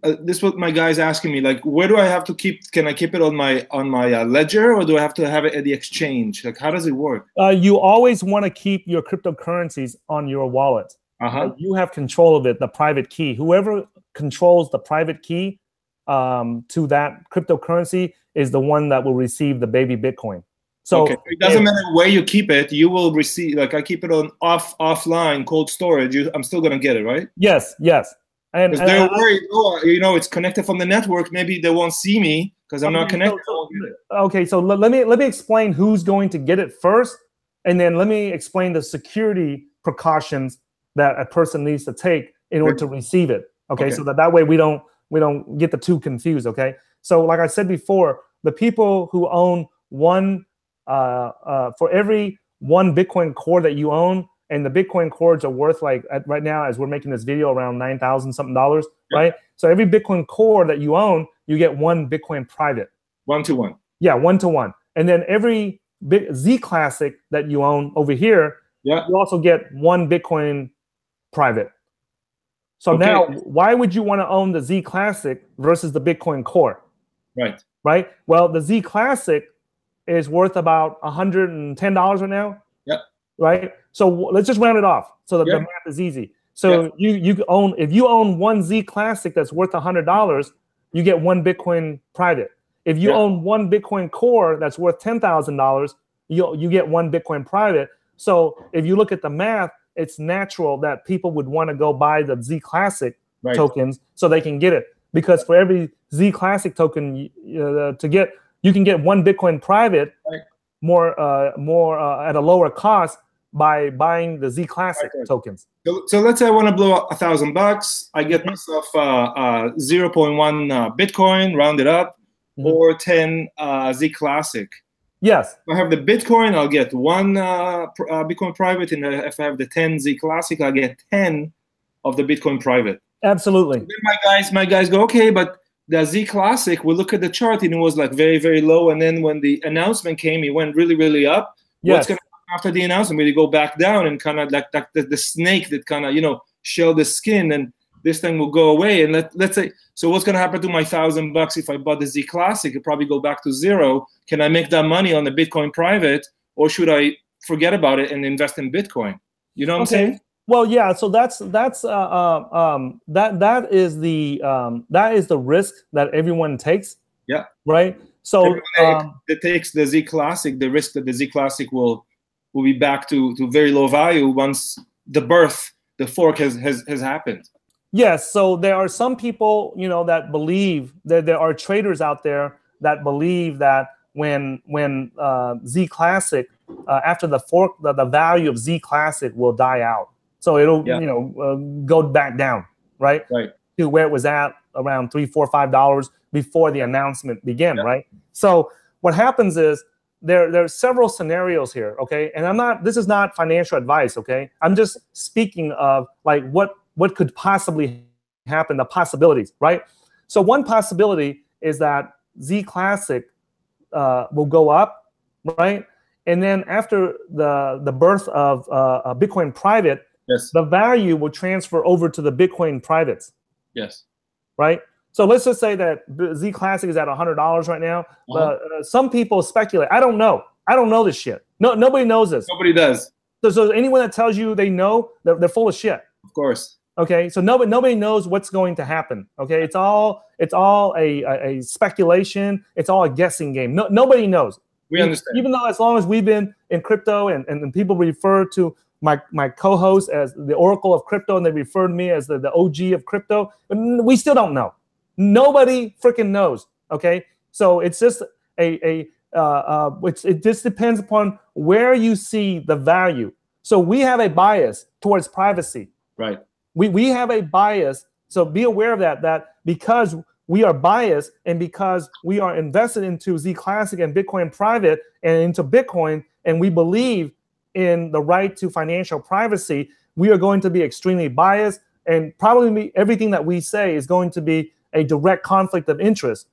This is what my guy's asking me. Like, where do I have to keep? Can I keep it on my ledger, or do I have to have it at the exchange? Like, how does it work? You always want to keep your cryptocurrencies on your wallet. You have control of it, the private key. Whoever controls the private key to that cryptocurrency is the one that will receive the baby Bitcoin. So it doesn't matter where you keep it, you will receive. Like, I keep it on offline, cold storage. I'm still gonna get it, right? Yes. And they're worried. It's connected from the network. Maybe they won't see me because I'm not connected. Okay, so let me explain who's going to get it first, and then let me explain the security precautions that a person needs to take in order to receive it. Okay, so that way we don't get the two confused. Okay, so like I said before, the people who own one for every one Bitcoin core that you own, and the Bitcoin cores are worth like right now as we're making this video around $9,000 something, right? So every Bitcoin core that you own, you get one Bitcoin private. 1-to-1. Yeah, 1-to-1. And then every ZClassic that you own over here, you also get one Bitcoin private. So now, why would you want to own the ZClassic versus the Bitcoin core? Right. Well, the ZClassic is worth about $110 right now. Right. So let's just round it off so that the math is easy. So you own, if you own one ZClassic that's worth $100, you get one Bitcoin private. If you own one Bitcoin core that's worth $10,000, you get one Bitcoin private. So if you look at the math, it's natural that people would want to go buy the ZClassic tokens so they can get it. Because for every ZClassic token you can get one Bitcoin private more at a lower cost by buying the ZClassic tokens. So let's say I want to blow up $1,000. I get myself 0.1 Bitcoin, round it up, or 10 ZClassic. Yes. If I have the Bitcoin, I'll get one Bitcoin private, and if I have the 10 ZClassic, I'll get 10 of the Bitcoin private. Absolutely. So then my guys go, okay, but the ZClassic, we look at the chart and it was like very, very low, and then when the announcement came, it went really, really up. What's going to happen after the announcement? Will it go back down and kind of like the snake that kind of shell the skin, and this thing will go away? And let's say, so what's going to happen to my $1,000 if I bought the ZClassic? It'll probably go back to zero. Can I make that money on the Bitcoin private, or should I forget about it and invest in Bitcoin? You know what I'm saying? Well, yeah. So that is the risk that everyone takes. Yeah. Right. So it takes the ZClassic, the risk that the ZClassic will be back to very low value once the fork has happened. Yes. So there are some people, that believe that there are traders out there that believe that when ZClassic after the fork, the value of ZClassic will die out. So it'll go back down, right? To where it was at around $3, $4, $5 before the announcement began, right? So what happens is there are several scenarios here, okay? And this is not financial advice, okay? I'm just speaking of like what could possibly happen, the possibilities, right? So one possibility is that ZClassic will go up, right? And then after the birth of Bitcoin private, the value will transfer over to the Bitcoin privates. Right? So let's just say that ZClassic is at $100 right now. But some people speculate. I don't know. I don't know this shit. Nobody knows this. Nobody does. So anyone that tells you they know, they're full of shit. Of course. Okay. So nobody knows what's going to happen. Okay. It's all a speculation. It's all a guessing game. Nobody knows. We understand. Even though as long as we've been in crypto and people refer to my co-host as the Oracle of crypto, and they refer to me as the OG of crypto, we still don't know. Nobody freaking knows. Okay, so it's just it just depends upon where you see the value. So we have a bias towards privacy. Right. We have a bias. So be aware of that because we are biased and because we are invested into ZClassic and Bitcoin private and into Bitcoin, and we believe in the right to financial privacy, we are going to be extremely biased, and probably everything that we say is going to be a direct conflict of interest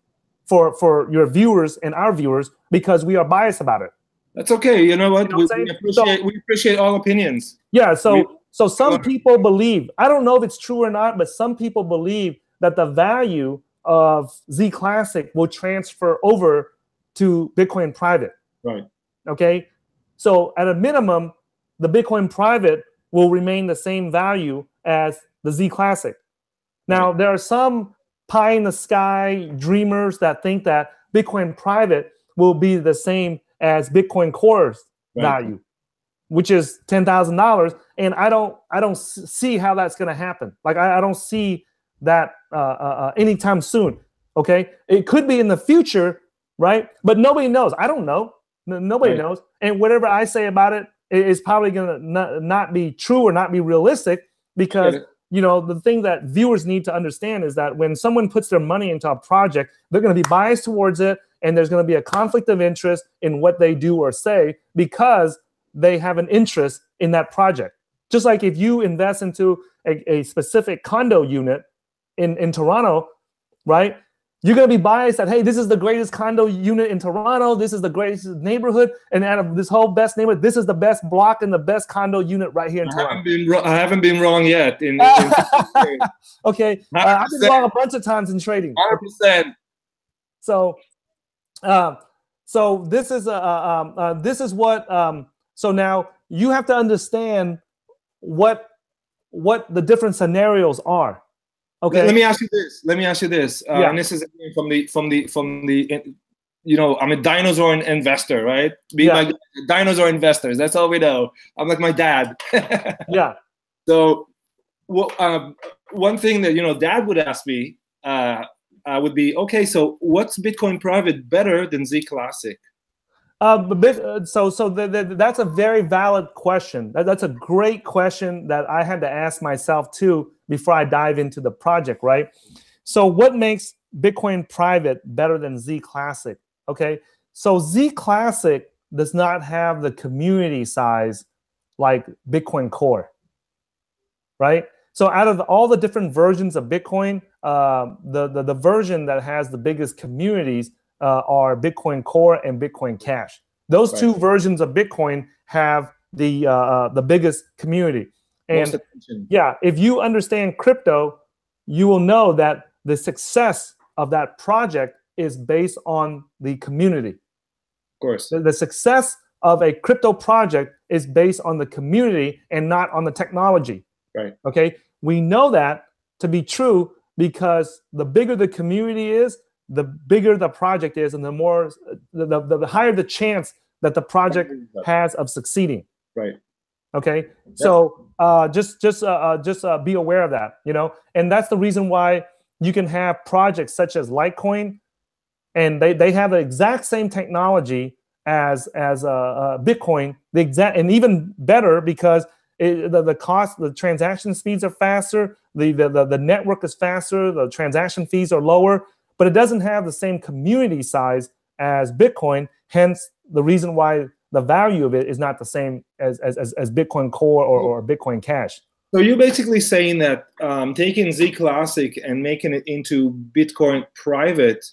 for your viewers and our viewers because we are biased about it. That's okay. You know what? We appreciate all opinions. Yeah. So some people believe, I don't know if it's true or not, but some people believe that the value of ZClassic will transfer over to Bitcoin private. Right. Okay. So at a minimum, the Bitcoin private will remain the same value as the ZClassic. Now, there are some pie in the sky dreamers that think that Bitcoin private will be the same as Bitcoin core's value, which is $10,000. And I don't see how that's going to happen. Like I don't see that anytime soon. Okay, it could be in the future, right? But nobody knows. I don't know. Nobody knows. And whatever I say about it is probably going to not be true or not be realistic because, the thing that viewers need to understand is that when someone puts their money into a project, they're going to be biased towards it, and there's going to be a conflict of interest in what they do or say because they have an interest in that project. Just like if you invest into a specific condo unit in Toronto, right? You're going to be biased that, hey, this is the greatest condo unit in Toronto. This is the greatest neighborhood. And out of this whole best neighborhood, this is the best block and the best condo unit right here in Toronto. I haven't been wrong yet. Okay. I've been wrong a bunch of times in trading. 100%. So this is what. So now you have to understand what the different scenarios are. Okay. Let me ask you this. Yeah. And this is from the I'm a dinosaur investor, right? Like dinosaur investors. That's all we know. I'm like my dad. Yeah. So, one thing that Dad would ask me would be, okay, so what's Bitcoin private better than ZClassic? That's a very valid question. That's a great question that I had to ask myself too before I dive into the project, right? So what makes Bitcoin private better than ZClassic? Okay, so ZClassic does not have the community size like Bitcoin Core, right? So out of all the different versions of Bitcoin, the version that has the biggest communities are Bitcoin Core and Bitcoin Cash. Those two versions of Bitcoin have the biggest community. And yeah, if you understand crypto, you will know that the success of that project is based on the community. Of course. The success of a crypto project is based on the community and not on the technology. Right. Okay. We know that to be true because the bigger the community is, the bigger the project is, and the higher the chance that the project has of succeeding. Right. Okay. Yeah. So just be aware of that, and that's the reason why you can have projects such as Litecoin, and they have the exact same technology as Bitcoin, and even better because the transaction speeds are faster, the network is faster, the transaction fees are lower, but it doesn't have the same community size as Bitcoin. Hence, the reason why the value of it is not the same as Bitcoin Core or Bitcoin Cash. So you're basically saying that taking ZClassic and making it into Bitcoin private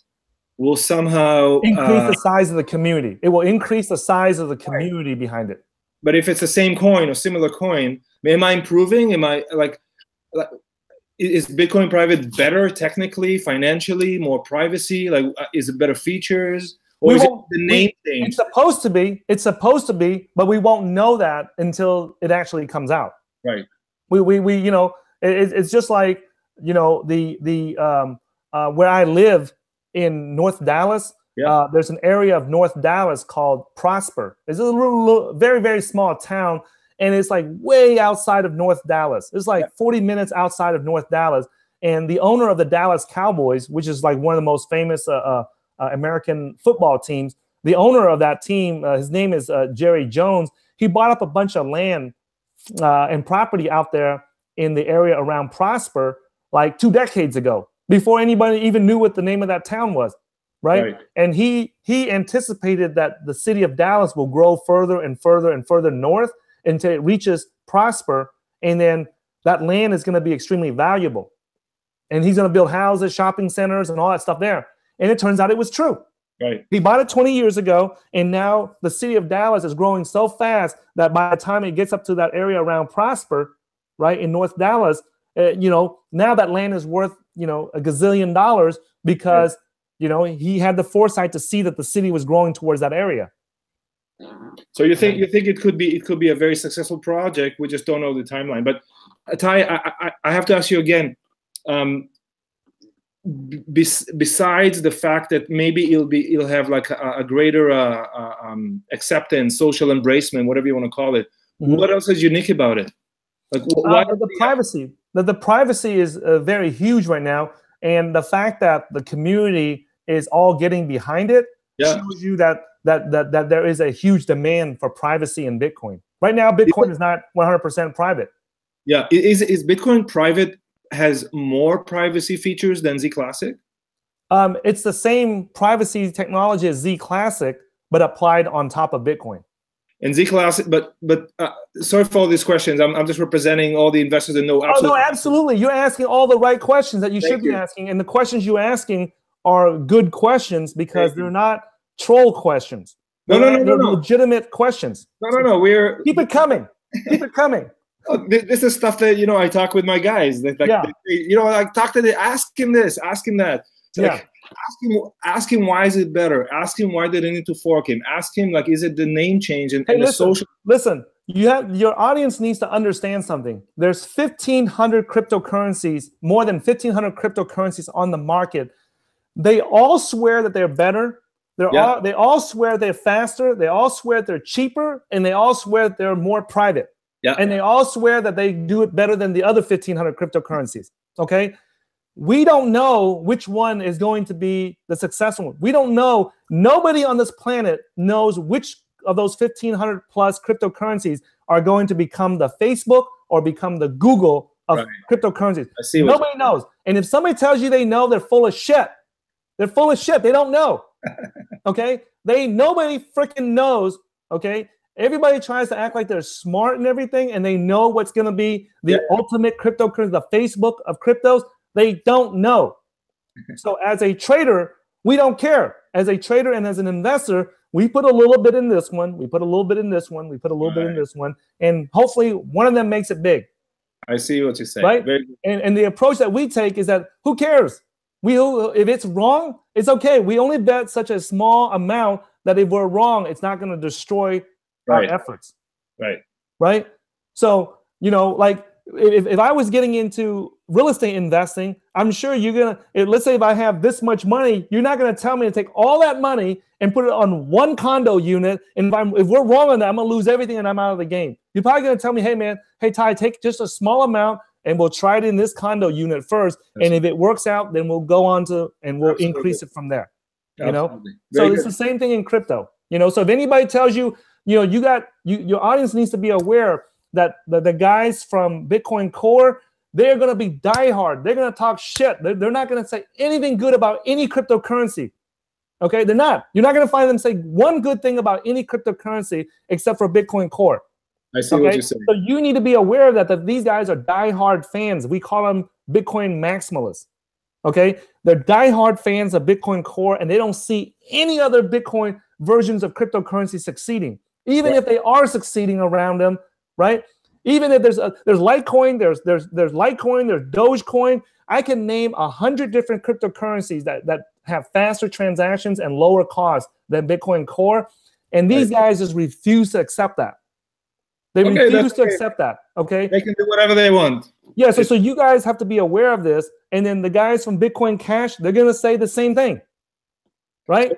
will somehow increase the size of the community. It will increase the size of the community behind it. But if it's the same coin or similar coin, am I improving? Am I like is Bitcoin private better technically, financially, more privacy? Like, is it better features? Or is it the name thing? It's supposed to be, but we won't know that until it actually comes out. Right. It's just like, where I live in North Dallas. Yeah. There's an area of North Dallas called Prosper. It's a little, very, very small town, and it's like way outside of North Dallas. It's like 40 minutes outside of North Dallas. And the owner of the Dallas Cowboys, which is like one of the most famous American football teams, the owner of that team, his name is Jerry Jones. He bought up a bunch of land and property out there in the area around Prosper like 2 decades ago, before anybody even knew what the name of that town was. Right. And he anticipated that the city of Dallas will grow further and further and further north until it reaches Prosper. And then that land is going to be extremely valuable. And he's going to build houses, shopping centers, and all that stuff there. And it turns out it was true. Right. He bought it 20 years ago. And now the city of Dallas is growing so fast that by the time it gets up to that area around Prosper, right, in North Dallas, now that land is worth, $1 gazillion because he had the foresight to see that the city was growing towards that area. So you think it could be a very successful project? We just don't know the timeline. But Ty, I have to ask you again. Besides the fact that maybe it'll have like a greater acceptance, social embracement, whatever you want to call it. Mm-hmm. What else is unique about it? Like why the privacy? The privacy is very huge right now, and the fact that the community is all getting behind it shows you that there is a huge demand for privacy in Bitcoin. Right now, Bitcoin is not 100% private. Yeah, is Bitcoin private, has more privacy features than ZClassic? It's the same privacy technology as ZClassic, but applied on top of Bitcoin. And ZClassic, but sorry for all these questions. I'm just representing all the investors that know. Absolutely. Oh no, absolutely. You're asking all the right questions that you should be asking, and the questions you're asking are good questions because they're not troll questions. They're legitimate questions. No. We're keep it coming. Keep it coming. This is stuff that I talk with my guys. That, like, talk to ask him this, ask him that. Like, ask him why is it better? Ask him why did they need to fork him? Ask him, like, is it the name change and the social? Listen, your audience needs to understand something. There's 1,500 cryptocurrencies, more than 1,500 cryptocurrencies on the market. They all swear that they're better. They all swear they're faster. They all swear they're cheaper, and they all swear they're more private. Yeah. And they all swear that they do it better than the other 1,500 cryptocurrencies. Okay. We don't know which one is going to be the successful one. We don't know. Nobody on this planet knows which of those 1,500 plus cryptocurrencies are going to become the Facebook or become the Google of cryptocurrencies. Nobody knows. And if somebody tells you they know, they're full of shit. They're full of shit. They don't know. Okay? Nobody freaking knows. Okay? Everybody tries to act like they're smart and everything, and they know what's going to be the ultimate cryptocurrency, the Facebook of cryptos. They don't know. So as a trader, we don't care. As a trader and as an investor, we put a little bit in this one. We put a little bit in this one. We put a little bit in this one. And hopefully one of them makes it big. I see what you're saying. Right? And the approach that we take is that who cares? If it's wrong, it's okay. We only bet such a small amount that if we're wrong, it's not going to destroy our efforts. Right? So, like, if I was getting into real estate investing, I'm sure you're going to, let's say if I have this much money, you're not going to tell me to take all that money and put it on one condo unit. And if we're wrong on that, I'm going to lose everything and I'm out of the game. You're probably going to tell me, hey, man, hey, Ty, take just a small amount and we'll try it in this condo unit first. And if it works out, then we'll go on to, and we'll increase it from there. So it's the same thing in crypto. So if anybody tells you, your audience needs to be aware that the guys from Bitcoin Core, they're going to be diehard. They're going to talk shit. They're not going to say anything good about any cryptocurrency. Okay, they're not. You're not going to find them say one good thing about any cryptocurrency except for Bitcoin Core. I see what you're saying. So you need to be aware of that these guys are diehard fans. We call them Bitcoin maximalists. Okay, they're diehard fans of Bitcoin Core, and they don't see any other Bitcoin versions of cryptocurrency succeeding, even if they are succeeding around them. Right? Even if there's Litecoin, there's Litecoin, there's Dogecoin. I can name 100 different cryptocurrencies that have faster transactions and lower costs than Bitcoin Core, and these guys just refuse to accept that. They refuse to accept that. Okay, they can do whatever they want. Yeah. So you guys have to be aware of this, and then the guys from Bitcoin Cash, they're gonna say the same thing, right?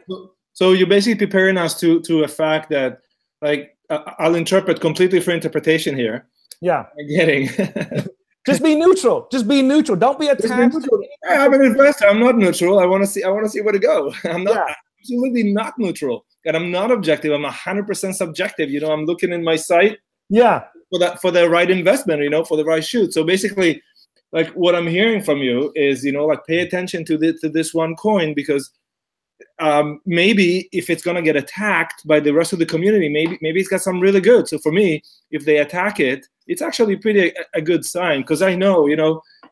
So you're basically preparing us to a fact that, like, I'll interpret completely for interpretation here. Yeah. I'm getting. Just be neutral. Just be neutral. Don't be attached. I'm an investor. I'm not neutral. I want to see where to go. I'm not absolutely not neutral, and I'm not objective. I'm 100% subjective. I'm looking in my site. Yeah. For the right investment. For the right shoot. So basically, like, what I'm hearing from you is, like, pay attention to this one coin, because maybe if it's gonna get attacked by the rest of the community, maybe it's got some really good. So for me, if they attack it, it's actually pretty a good sign, because I know,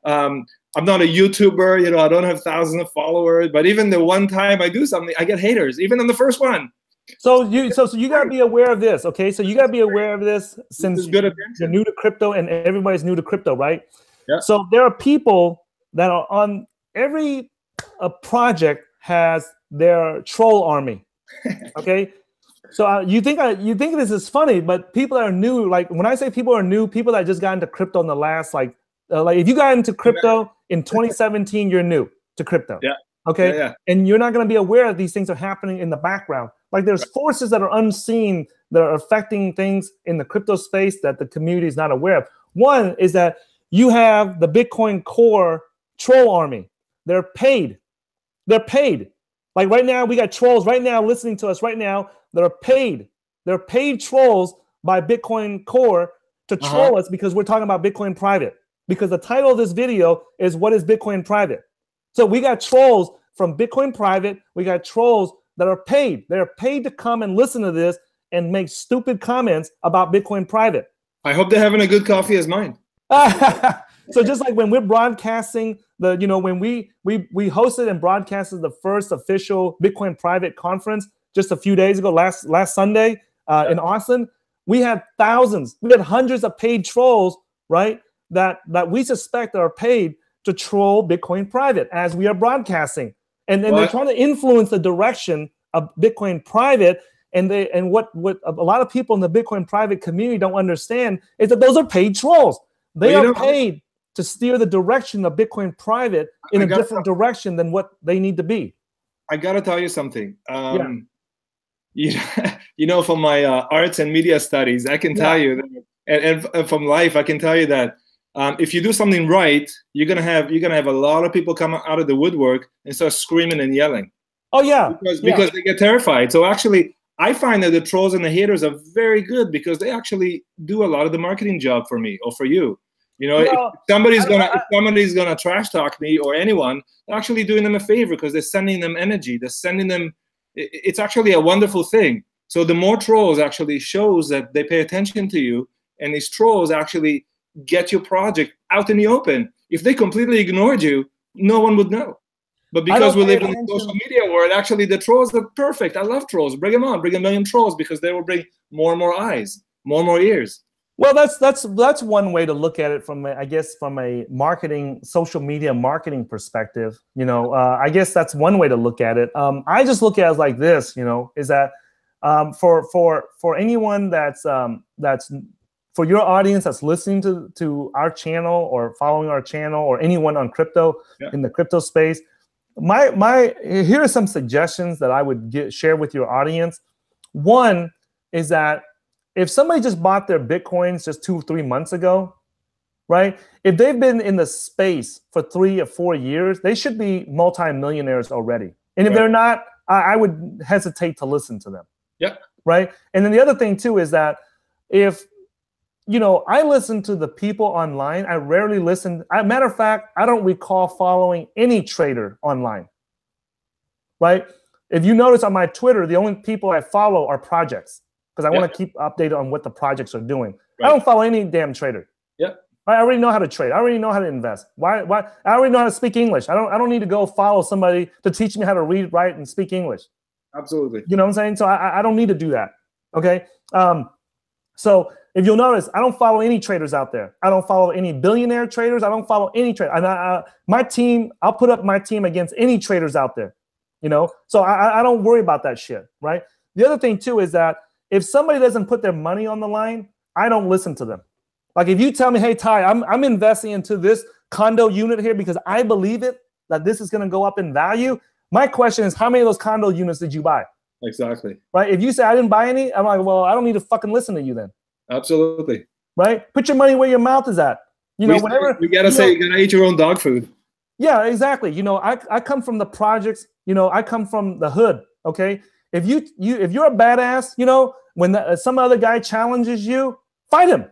I'm not a YouTuber, I don't have thousands of followers, but even the one time I do something, I get haters, even on the first one. So you gotta be aware of this, okay? So you gotta be aware of this since you're new to crypto, and everybody's new to crypto, right? Yeah. So there are people that are on every project has their troll army. Okay, so you think this is funny, but people that are new, like when I say people are new, people that just got into crypto in the last like if you got into crypto in 2017, you're new to crypto. Yeah. Okay. Yeah. And you're not going to be aware that these things are happening in the background. Like there's forces that are unseen that are affecting things in the crypto space that the community is not aware of. One is that you have the Bitcoin Core troll army. They're paid. They're paid. Like right now, we got trolls right now listening to us right now that are paid. They're paid trolls by Bitcoin Core, to troll us because we're talking about Bitcoin private. Because the title of this video is "What is Bitcoin private?" So we got trolls from Bitcoin private. We got trolls that are paid. They're paid to come and listen to this and make stupid comments about Bitcoin private. I hope they're having a good coffee as mine. So just like when we're broadcasting when we hosted and broadcasted the first official Bitcoin private conference just a few days ago, last Sunday in Austin, we had thousands, we had hundreds of paid trolls, right? That we suspect are paid to troll Bitcoin private as we are broadcasting, and they're trying to influence the direction of Bitcoin private. And what a lot of people in the Bitcoin private community don't understand is that those are paid trolls. They are paid to steer the direction of Bitcoin private in a different direction than what they need to be. I got to tell you something. From my arts and media studies, I can tell you that, and from life, I can tell you that if you do something right, you're gonna have a lot of people come out of the woodwork and start screaming and yelling. Oh yeah, because they get terrified. So actually, I find that the trolls and the haters are very good because they actually do a lot of the marketing job for me or for you. If somebody's gonna trash talk me or anyone, they're actually doing them a favor because they're sending them energy. They're sending them. It's actually a wonderful thing. So the more trolls actually shows that they pay attention to you, and these trolls actually get your project out in the open. If they completely ignored you, no one would know. But because we live in the social media world, actually the trolls are perfect. I love trolls. Bring them on. Bring a million trolls because they will bring more and more eyes, more and more ears. Well, that's one way to look at it from a social media marketing perspective. I guess that's one way to look at it. I just look at it like this. Is that for anyone that's for your audience that's listening to our channel or following our channel or anyone on crypto in the crypto space, here are some suggestions that I would share with your audience. One is that if somebody just bought their Bitcoins just 2-3 months ago, right? If they've been in the space for 3 or 4 years, they should be multimillionaires already. And if they're not, I would hesitate to listen to them. Yeah. Right. And then the other thing too is that if I listen to the people online, I rarely listen. Matter of fact, I don't recall following any trader online. Right. If you notice on my Twitter, the only people I follow are projects. Because I want to keep updated on what the projects are doing. Right. I don't follow any damn trader. Yeah. I already know how to trade. I already know how to invest. Why? I already know how to speak English. I don't need to go follow somebody to teach me how to read, write, and speak English. Absolutely. You know what I'm saying? So I don't need to do that. Okay. So if you'll notice, I don't follow any traders out there. I don't follow any billionaire traders. I don't follow any trader. My team, I'll put up my team against any traders out there. So I don't worry about that shit. Right. The other thing too is that if somebody doesn't put their money on the line, I don't listen to them. Like if you tell me, hey, Ty, I'm investing into this condo unit here because I believe that this is going to go up in value. My question is, how many of those condo units did you buy? Exactly. Right. If you say I didn't buy any, I'm like, well, I don't need to fucking listen to you then. Absolutely. Right. Put your money where your mouth is at. Whenever you gotta say, you gotta eat your own dog food. Yeah, exactly. I come from the projects. I come from the hood. Okay. If you're a badass, when some other guy challenges you, fight him.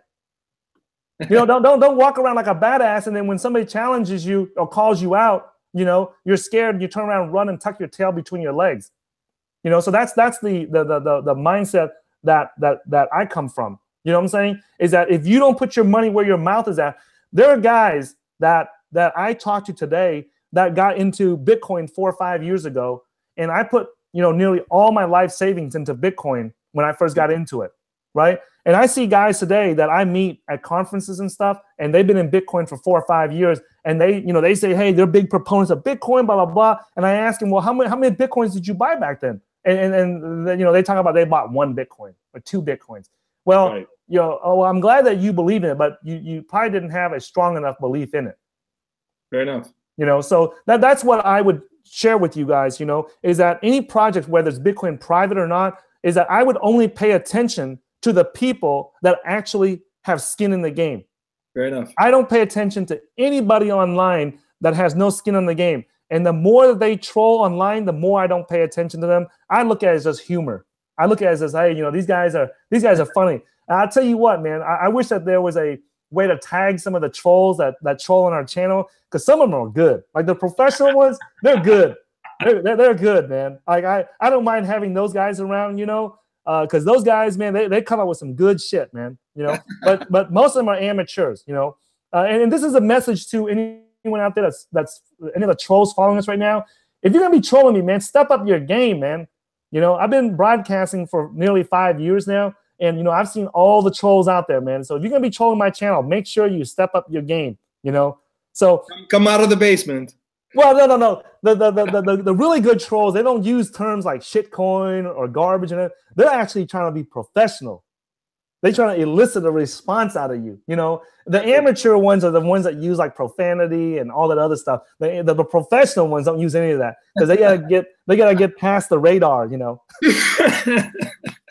Don't walk around like a badass, and then when somebody challenges you or calls you out, you're scared and you turn around and run and tuck your tail between your legs. So that's the mindset that I come from. You know what I'm saying? Is that if you don't put your money where your mouth is at, there are guys that I talked to today that got into Bitcoin 4 or 5 years ago, and I put nearly all my life savings into Bitcoin when I first got into it, right? And I see guys today that I meet at conferences and stuff, and they've been in Bitcoin for 4 or 5 years, and they say, hey, they're big proponents of Bitcoin, blah, blah, blah. And I ask them, well, how many Bitcoins did you buy back then? And they talk about they bought 1 Bitcoin or 2 Bitcoins. Well, right. I'm glad that you believe in it, but you probably didn't have a strong enough belief in it. Fair enough. So that's what I would share with you guys, is that any project, whether it's Bitcoin private or not, is that I would only pay attention to the people that actually have skin in the game. Fair enough. I don't pay attention to anybody online that has no skin in the game. And the more that they troll online, the more I don't pay attention to them. I look at it as just humor. I look at it as, hey, these guys are funny. I'll tell you what, man. I wish that there was a way to tag some of the trolls that troll on our channel, because some of them are good. Like the professional ones, they're good. They're good, man. Like I don't mind having those guys around, you know, because those guys, man, they come up with some good shit, man. You know, but most of them are amateurs, you know. And this is a message to anyone out there that's any of the trolls following us right now. If you're gonna be trolling me, man, step up your game, man. You know, I've been broadcasting for nearly 5 years now, and you know, I've seen all the trolls out there, man. So if you're gonna be trolling my channel, make sure you step up your game. You know, so come out of the basement. Well, no. The really good trolls, they don't use terms like shitcoin or garbage, and they're actually trying to be professional. They're trying to elicit a response out of you. You know, the amateur ones are the ones that use like profanity and all that other stuff. The professional ones don't use any of that because they gotta get past the radar. You know.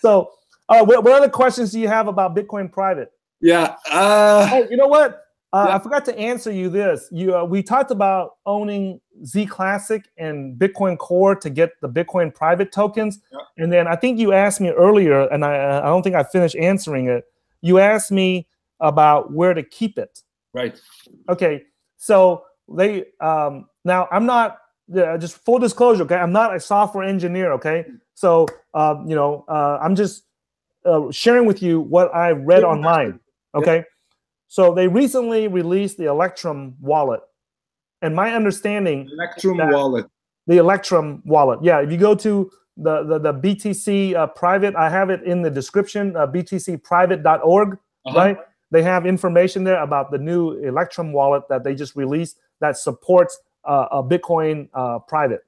So, what other questions do you have about Bitcoin Private? Yeah. Oh, you know what? I forgot to answer you this. We talked about owning ZClassic and Bitcoin Core to get the Bitcoin Private tokens. Yeah. And then I think you asked me earlier, and I don't think I finished answering it. You asked me about where to keep it. Right. Okay. So they now I'm not just full disclosure. Okay, I'm not a software engineer. Okay, so you know, I'm just sharing with you what I read online. Okay. Yeah. So they recently released the Electrum wallet, and my understanding, the Electrum wallet. Yeah, if you go to the BTC private, I have it in the description. BTCprivate.org, right? They have information there about the new Electrum wallet that they just released that supports a Bitcoin private.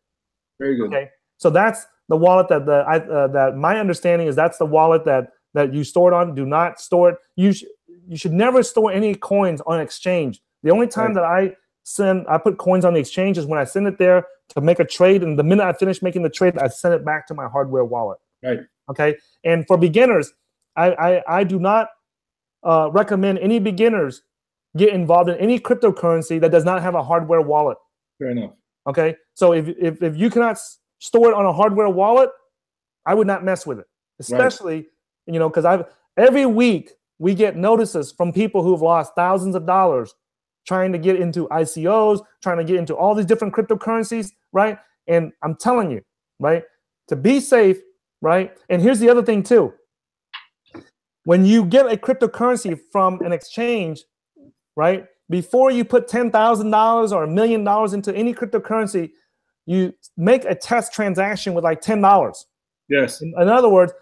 Very good. Okay, so that's the wallet that my understanding is that's the wallet that you store it on. Do not store it. You should never store any coins on exchange. The only time that I put coins on the exchange is when I send it there to make a trade, and the minute I finish making the trade, I send it back to my hardware wallet. Right. Okay. And for beginners, I do not recommend any beginners get involved in any cryptocurrency that does not have a hardware wallet. Fair enough. Okay. So if you cannot store it on a hardware wallet, I would not mess with it, especially you know, because every week we get notices from people who've lost thousands of dollars trying to get into ICOs, trying to get into all these different cryptocurrencies, right? And I'm telling you, right, to be safe, right? And here's the other thing too. When you get a cryptocurrency from an exchange, right, before you put $10,000 or $1 million into any cryptocurrency, you make a test transaction with like $10. Yes. In other words,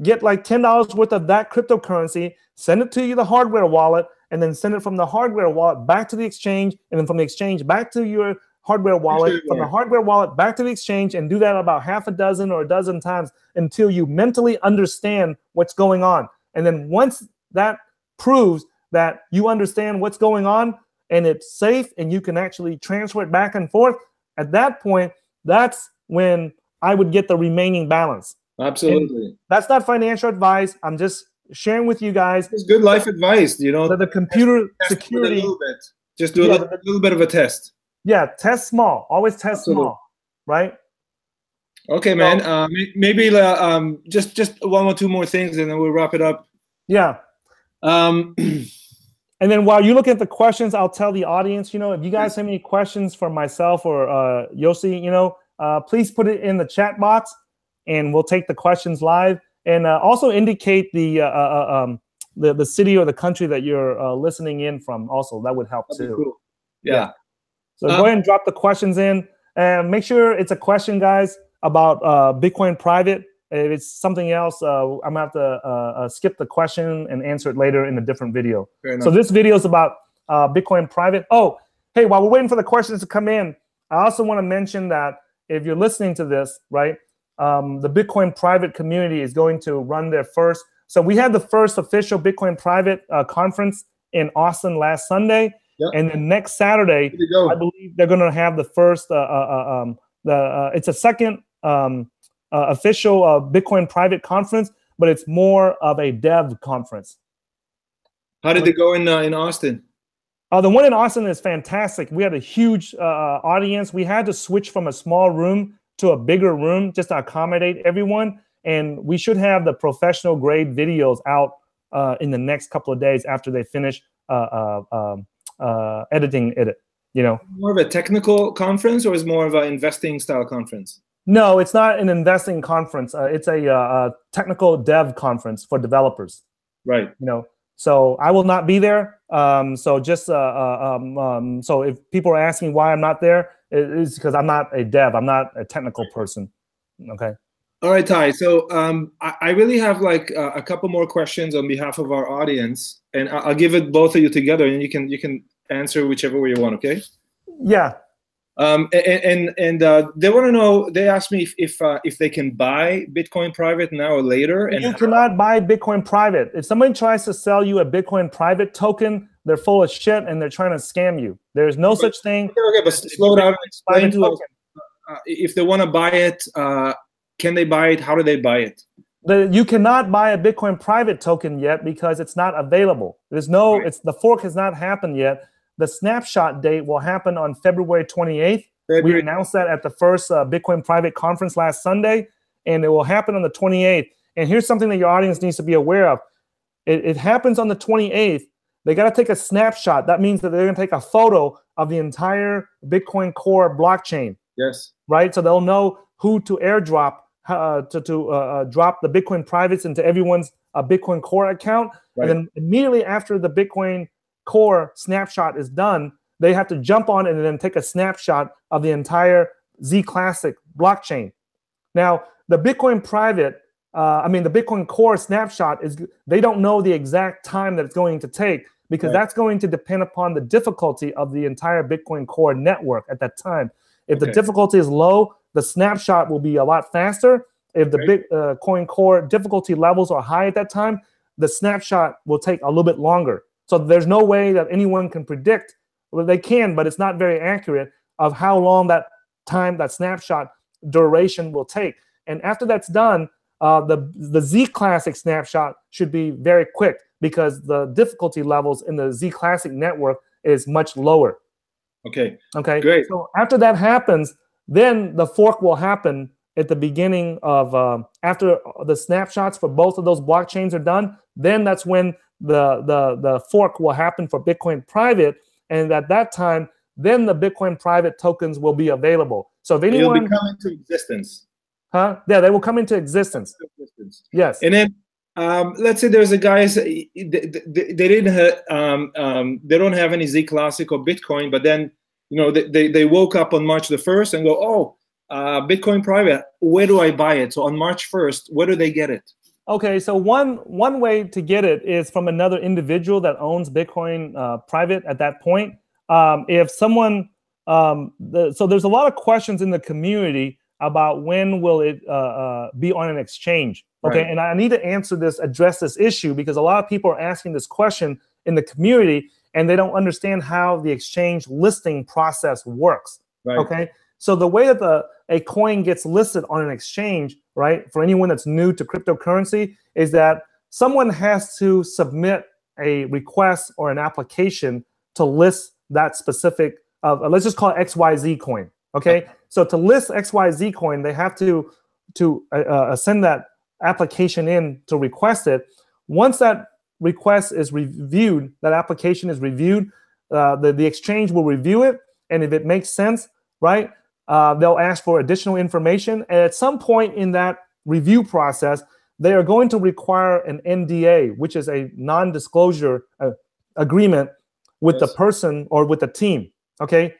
get like $10 worth of that cryptocurrency, send it to the hardware wallet, and then send it from the hardware wallet back to the exchange, and then from the exchange back to your hardware wallet, from the hardware wallet back to the exchange, and do that about half a dozen or a dozen times until you mentally understand what's going on. And then once that proves that you understand what's going on and it's safe and you can actually transfer it back and forth, at that point, that's when I would get the remaining balance. Absolutely. And that's not financial advice. I'm just sharing with you guys. It's good life advice, you know. The computer security. A little bit. Just do a little bit of a test. Yeah, test small. Always test small, right? Okay, man. Maybe just one or two more things, and then we'll wrap it up. Yeah. And then while you look at the questions, I'll tell the audience. You know, if you guys have any questions for myself or Yossi, you know, please put it in the chat box, and we'll take the questions live. And also indicate the city or the country that you're listening in from. Also, that would help too. Cool. Yeah. So go ahead and drop the questions in, and make sure it's a question, guys, about Bitcoin Private. If it's something else, I'm gonna have to skip the question and answer it later in a different video. So this video is about Bitcoin Private. Oh, hey, while we're waiting for the questions to come in, I also want to mention that if you're listening to this, right, the Bitcoin Private community is going to run their first. So we had the first official Bitcoin Private conference in Austin last Sunday. Yep. And then next Saturday, I believe they're going to have the first, it's a second official Bitcoin Private conference, but it's more of a dev conference. How did it go in Austin? The one in Austin is fantastic. We had a huge audience. We had to switch from a small room to a bigger room just to accommodate everyone. And we should have the professional grade videos out in the next couple of days after they finish editing it. You know, more of a technical conference, or is more of an investing style conference? No, it's not an investing conference. It's a technical dev conference for developers. Right. You know, so I will not be there. So just so if people are asking why I'm not there, it's because I'm not a dev. I'm not a technical person. Okay. All right, Ty. So I really have like a couple more questions on behalf of our audience, and I'll give it both of you together, and you can answer whichever way you want. Okay. Yeah. And they want to know. They asked me if they can buy Bitcoin private now or later. And you cannot buy Bitcoin private. If somebody tries to sell you a Bitcoin private token, they're full of shit and they're trying to scam you. There's no such thing. Okay, but slow down and explain to us. If they want to buy it, can they buy it? How do they buy it? You cannot buy a Bitcoin private token yet because it's not available. There's no. Right. The fork has not happened yet. The snapshot date will happen on February 28th. We announced that at the first Bitcoin private conference last Sunday, and it will happen on the 28th. And here's something that your audience needs to be aware of. It happens on the 28th. They got to take a snapshot. That means that they're going to take a photo of the entire Bitcoin Core blockchain. Yes. Right? So they'll know who to airdrop, to drop the Bitcoin privates into everyone's Bitcoin Core account. Right. And then immediately after the Bitcoin Core snapshot is done, they have to jump on it and then take a snapshot of the entire ZClassic blockchain. Now, the Bitcoin private, the Bitcoin Core snapshot is, they don't know the exact time that it's going to take because that's going to depend upon the difficulty of the entire Bitcoin Core network at that time. If the difficulty is low, the snapshot will be a lot faster. If the Bitcoin Core difficulty levels are high at that time, the snapshot will take a little bit longer. So there's no way that anyone can predict. Well, they can, but it's not very accurate of how long that time, that snapshot duration will take. And after that's done, the ZClassic snapshot should be very quick because the difficulty levels in the ZClassic network is much lower. Okay. Okay. Great. So after that happens, then the fork will happen at the beginning of after the snapshots for both of those blockchains are done. Then that's when the fork will happen for Bitcoin private, and at that time, then the Bitcoin private tokens will be available. So if anyone will come into existence, yeah, they will come into existence. Yes. And then let's say there's a guys they didn't they don't have any ZClassic or Bitcoin, but then they woke up on March the 1st and go, Bitcoin private, where do I buy it? So on March 1st, where do they get it? Okay, so one way to get it is from another individual that owns Bitcoin private at that point. If someone, so there's a lot of questions in the community about when will it be on an exchange. Okay, right. And I need to address this issue because a lot of people are asking this question in the community and they don't understand how the exchange listing process works. Right. Okay, so the way that a coin gets listed on an exchange, right, for anyone that's new to cryptocurrency, is that someone has to submit a request or an application to list that specific, let's just call it XYZ coin, okay? So to list XYZ coin, they have to send that application in to request it. Once that request is reviewed, that application is reviewed, the exchange will review it, and if it makes sense, right, they'll ask for additional information. And at some point in that review process, they are going to require an NDA, which is a non-disclosure agreement with the person or with the team, okay?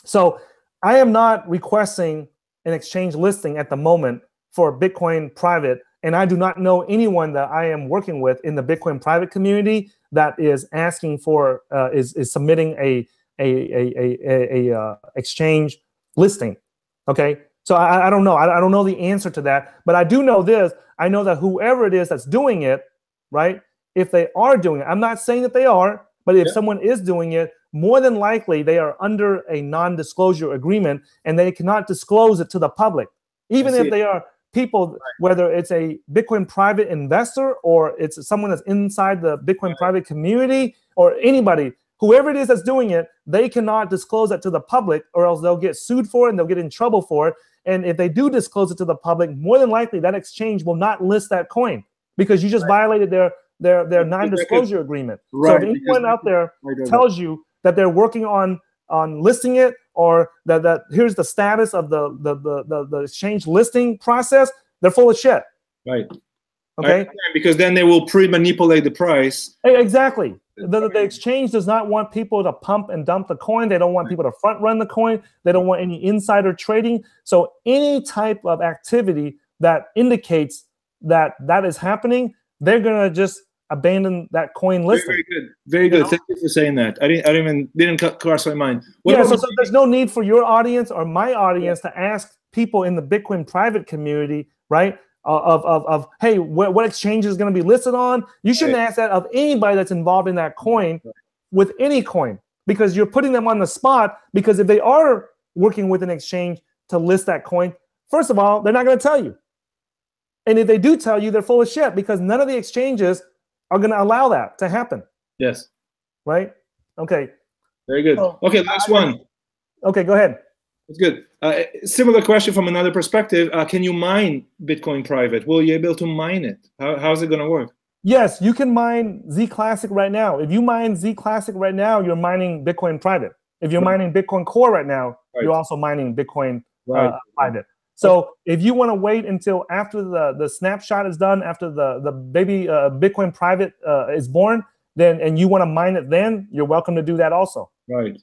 So I am not requesting an exchange listing at the moment for Bitcoin private, and I do not know anyone that I am working with in the Bitcoin private community that is asking for, is submitting a exchange listing, okay? So I don't know. I don't know the answer to that, but I do know this. I know that whoever it is that's doing it, right, if they are doing it, I'm not saying that they are, but if someone is doing it, more than likely they are under a non-disclosure agreement and they cannot disclose it to the public. Even if they are people, whether it's a Bitcoin private investor or it's someone that's inside the Bitcoin private community or anybody, whoever it is that's doing it, they cannot disclose that to the public or else they'll get sued for it and they'll get in trouble for it. And if they do disclose it to the public, more than likely that exchange will not list that coin because you just violated their non-disclosure agreement. Right, so if anyone out there tells you that they're working on listing it, or that here's the status of the exchange listing process, they're full of shit. Right. Okay. Because then they will pre-manipulate the price. Exactly. The exchange does not want people to pump and dump the coin. They don't want people to front run the coin. They don't want any insider trading. So any type of activity that indicates that is happening, they're gonna just abandon that coin listing. Very good. Very good. Thank you for saying that. I didn't cross my mind. So there's no need for your audience or my audience to ask people in the Bitcoin private community, right? Of hey, what exchange is going to be listed on? You shouldn't ask that of anybody that's involved in that coin with any coin, because you're putting them on the spot. Because if they are working with an exchange to list that coin, first of all, they're not going to tell you. And if they do tell you, they're full of shit, because none of the exchanges are going to allow that to happen. Yes. Right? Okay. Very good. So, okay, last one. Okay, go ahead. That's good. Similar question from another perspective. Can you mine Bitcoin private? Will you be able to mine it? How's it going to work? Yes, you can mine ZClassic right now. If you mine ZClassic right now, you're mining Bitcoin private. If you're mining Bitcoin Core right now, you're also mining Bitcoin private. So if you want to wait until after the snapshot is done, after the baby Bitcoin private is born, and you want to mine it, then you're welcome to do that also. Right.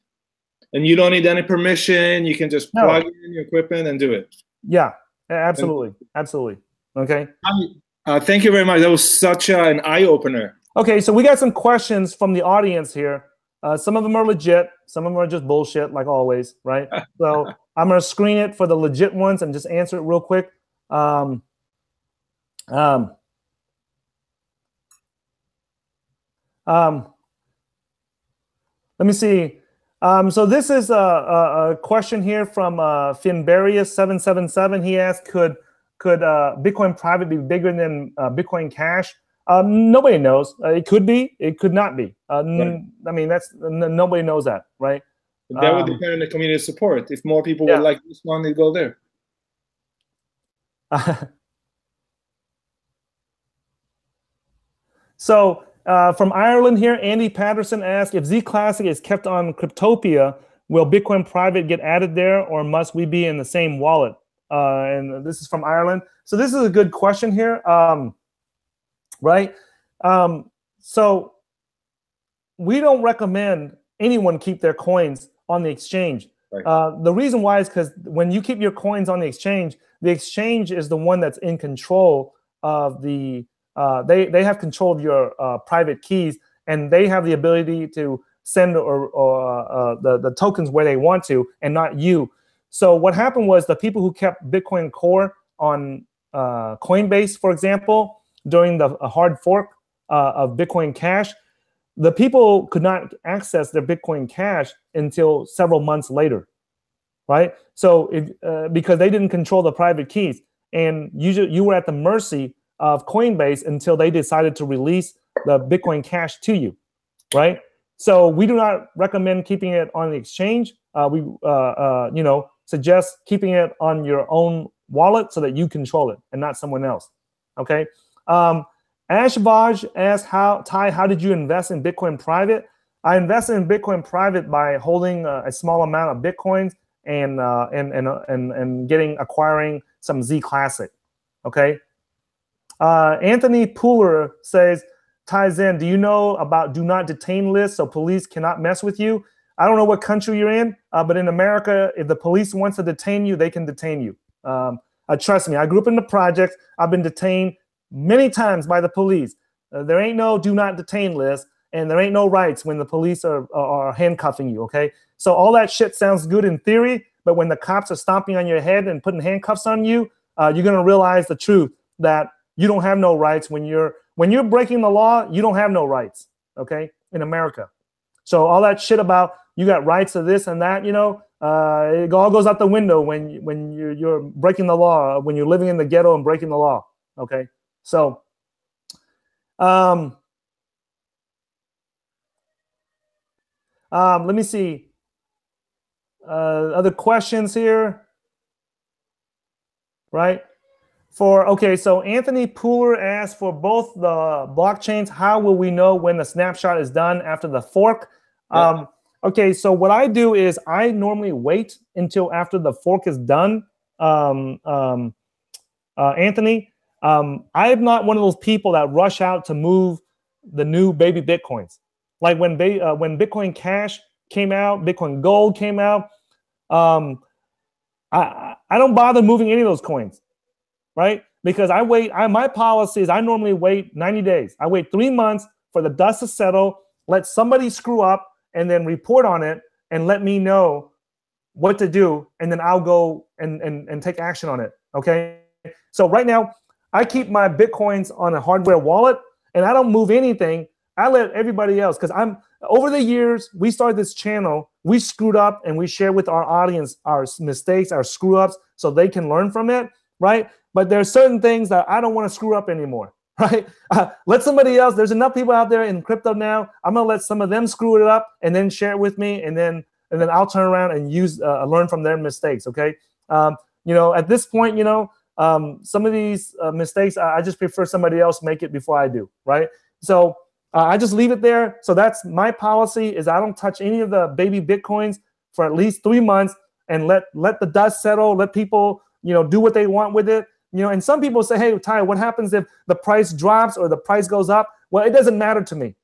And you don't need any permission. You can just plug in your equipment and do it. Yeah, absolutely. Absolutely. Okay. Thank you very much. That was such an eye-opener. Okay, so we got some questions from the audience here. Some of them are legit. Some of them are just bullshit, like always, right? So I'm going to screen it for the legit ones and just answer it real quick. Let me see. So this is a question here from Finbarius777. He asked, could Bitcoin private be bigger than Bitcoin Cash? Nobody knows. It could be. It could not be. I mean, nobody knows that, right? That would depend on the community support. If more people would like this one, they go there. So from Ireland here, Andy Patterson asked, if ZClassic is kept on Cryptopia, will Bitcoin private get added there, or must we be in the same wallet? And this is from Ireland. So this is a good question here, right? So we don't recommend anyone keep their coins on the exchange. Right. The reason why is because when you keep your coins on the exchange is the one that's in control of the they have control of your private keys, and they have the ability to send the tokens where they want to, and not you. So what happened was the people who kept Bitcoin Core on Coinbase, for example, during the hard fork of Bitcoin Cash, the people could not access their Bitcoin Cash until several months later, right? So because they didn't control the private keys, and you were at the mercy of Coinbase until they decided to release the Bitcoin Cash to you, right? So we do not recommend keeping it on the exchange. We suggest keeping it on your own wallet so that you control it and not someone else. Okay. Ashvaj asked, how did you invest in Bitcoin private? I invested in Bitcoin private by holding a small amount of Bitcoins and acquiring some ZClassic. Okay. Anthony Pooler says, Zen, do you know about do not detain lists so police cannot mess with you? I don't know what country you're in, but in America, if the police wants to detain you, they can detain you. Trust me, I grew up in the projects. I've been detained many times by the police. There ain't no do not detain list, and there ain't no rights when the police are handcuffing you, okay? So all that shit sounds good in theory, but when the cops are stomping on your head and putting handcuffs on you, you're gonna realize the truth that you don't have no rights. When you're breaking the law, you don't have no rights, okay, in America. So all that shit about you got rights to this and that, it all goes out the window when you're breaking the law, when you're living in the ghetto and breaking the law, okay? So, let me see. Other questions here, right? Okay, so Anthony Pooler asked for both the blockchains. How will we know when the snapshot is done after the fork? Yeah. Okay, so what I do is I normally wait until after the fork is done, Anthony. I'm not one of those people that rush out to move the new baby Bitcoins. Like when Bitcoin Cash came out, Bitcoin Gold came out, I don't bother moving any of those coins, right? Because my policy is I normally wait 90 days. I wait 3 months for the dust to settle, let somebody screw up, and then report on it and let me know what to do, and then I'll go and take action on it, okay? So right now, I keep my Bitcoins on a hardware wallet, and I don't move anything. I let everybody else, because over the years, we started this channel, we screwed up, and we share with our audience our mistakes, our screw-ups, so they can learn from it, right? But there are certain things that I don't want to screw up anymore, right? Let somebody else, there's enough people out there in crypto now, I'm going to let some of them screw it up and then share it with me, and then I'll turn around and learn from their mistakes, okay? At this point, some of these mistakes, I just prefer somebody else make it before I do, right? So I just leave it there. So that's my policy, is I don't touch any of the baby Bitcoins for at least 3 months, and let the dust settle, let people, do what they want with it. And some people say, hey, Ty, what happens if the price drops or the price goes up? Well, it doesn't matter to me.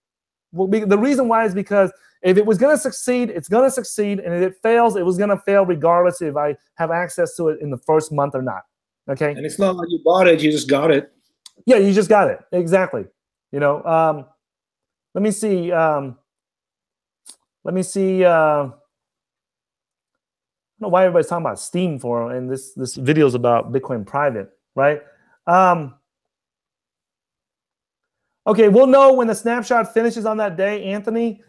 Well, the reason why is because if it was going to succeed, it's going to succeed. And if it fails, it was going to fail regardless if I have access to it in the first month or not. Okay. And it's not like you bought it, you just got it. Yeah, you just got it. Exactly. Let me see. I don't know why everybody's talking about Steam and this video is about Bitcoin private, right? Okay, we'll know when the snapshot finishes on that day, Anthony,